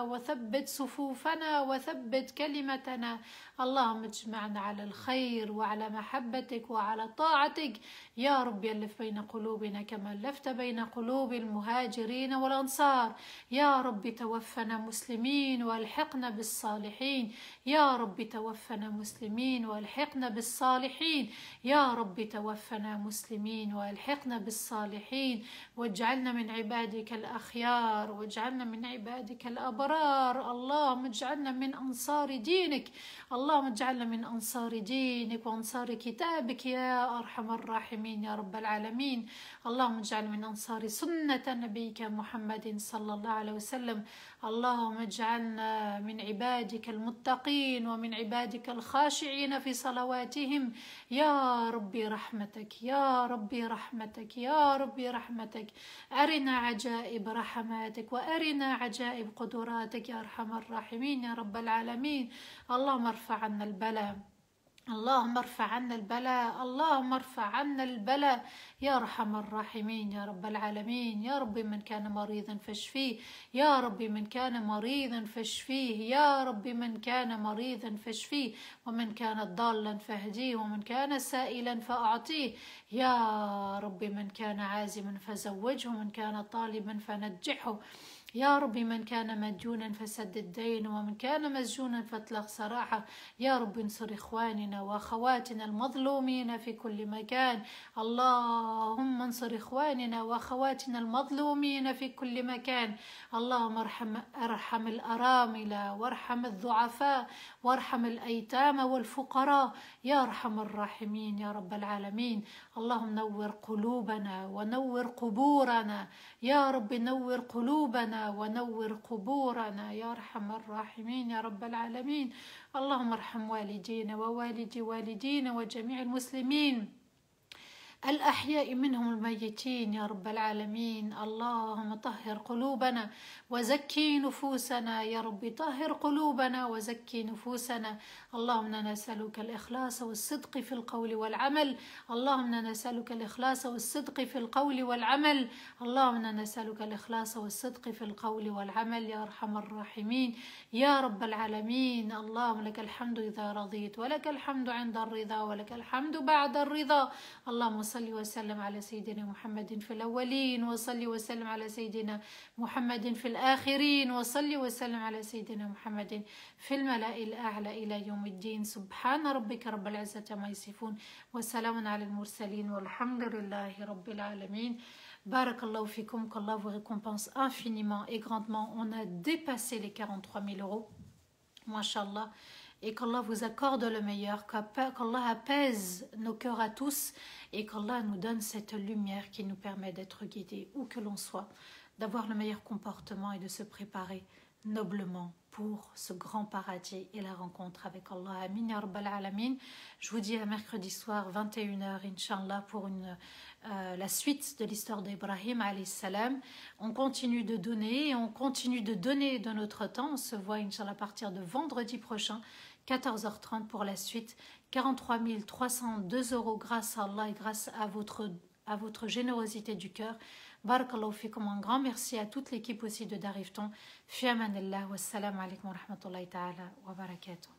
وثبت صفوفنا وثبت كلمتنا اللهم اجمعنا على الخير وعلى محبتك وعلى طاعتك يا رب ألف بين قلوبنا كما ألفت بين قلوب المهاجرين والأنصار يا رب توفنا مسلمين والحقنا بالصالحين يا رب توفنا مسلمين والحقنا بالصالحين يا رب توفنا مسلمين والحقنا بالصالحين واجعلنا من عبادك الأخيار واجعلنا من عبادك الأبرار اللهم اجعلنا من أنصار دينك اللهم اجعلنا من أنصار دينك وأنصار كتابك يا أرحم الراحمين يا رب العالمين اللهم اجعل من أنصار سنة نبيك محمد صلى الله عليه وسلم اللهم اجعلنا من عبادك المتقين ومن عبادك الخاشعين في صلواتهم يا ربي رحمتك يا ربي رحمتك يا ربي رحمتك أرنا عجائب رحماتك وأرنا عجائب قدراتك يا أرحم الراحمين يا رب العالمين اللهم ارفع عنا البلاء اللهم ارفع عنا البلاء، اللهم ارفع عنا البلاء يا ارحم الراحمين يا رب العالمين. يا رب من كان مريضا فاشفيه، يا رب من كان مريضا فاشفيه، يا رب من كان مريضا فاشفيه، ومن كان ضالا فاهديه، ومن كان سائلا فأعطيه، يا رب من كان عازما فزوجه، ومن كان طالبا فنجحه، يا رب من كان مديونا فسد الدين، ومن كان مسجونا فاطلق سراحه. يا رب انصر إخواننا وأخواتنا المظلومين في كل مكان. اللهم انصر إخواننا وأخواتنا المظلومين في كل مكان. اللهم ارحم الأرامل، وارحم الضعفاء، وارحم الأيتام والفقراء يا أرحم الراحمين يا رب العالمين. اللهم نور قلوبنا ونور قبورنا، يا رب نور قلوبنا ونور قبورنا يا أرحم الراحمين يا رب العالمين. اللهم ارحم والدينا ووالدي والدينا وجميع المسلمين الأحياء منهم الميتين يا رب العالمين. اللهم طهر قلوبنا وزكي نفوسنا يا رب، طهر قلوبنا وزكي نفوسنا. اللهم نسألك الإخلاص والصدق في القول والعمل، اللهم نسألك الإخلاص والصدق في القول والعمل، اللهم نسألك الإخلاص والصدق في القول والعمل يا أرحم الراحمين يا رب العالمين. اللهم لك الحمد إذا رضيت، ولك الحمد عند الرضا، ولك الحمد بعد الرضا. اللهم صل وسلم على سيدنا محمد في الأولين، وصل وسلم على سيدنا محمد في الآخرين، وصل وسلم على سيدنا محمد في الملأ الأعلى إلى يوم الدين. سبحان ربك رب العزة ما يصفون، وسلام على المرسلين، والحمد لله رب العالمين. Barakallahu fikum, qu'Allah vous récompense infiniment et grandement. On a dépassé les 43 000 euros. Mashallah. Et qu'Allah vous accorde le meilleur, qu'Allah apaise nos cœurs à tous et qu'Allah nous donne cette lumière qui nous permet d'être guidés où que l'on soit, d'avoir le meilleur comportement et de se préparer noblement pour ce grand paradis et la rencontre avec Allah. Amin ya Rabbal Alamin. Je vous dis à mercredi soir 21h Inch'Allah pour la suite de l'histoire d'Ibrahim alayhi salam. On continue de donner et on continue de donner de notre temps. On se voit Inch'Allah à partir de vendredi prochain 14h30 pour la suite. 43 302 euros grâce à Allah et grâce à votre générosité du cœur. Barakallahu fikum, un grand merci à toute l'équipe aussi de Darifton. Fi amanillah, wassalamu alaikum wa rahmatullahi ta'ala wa barakatuh.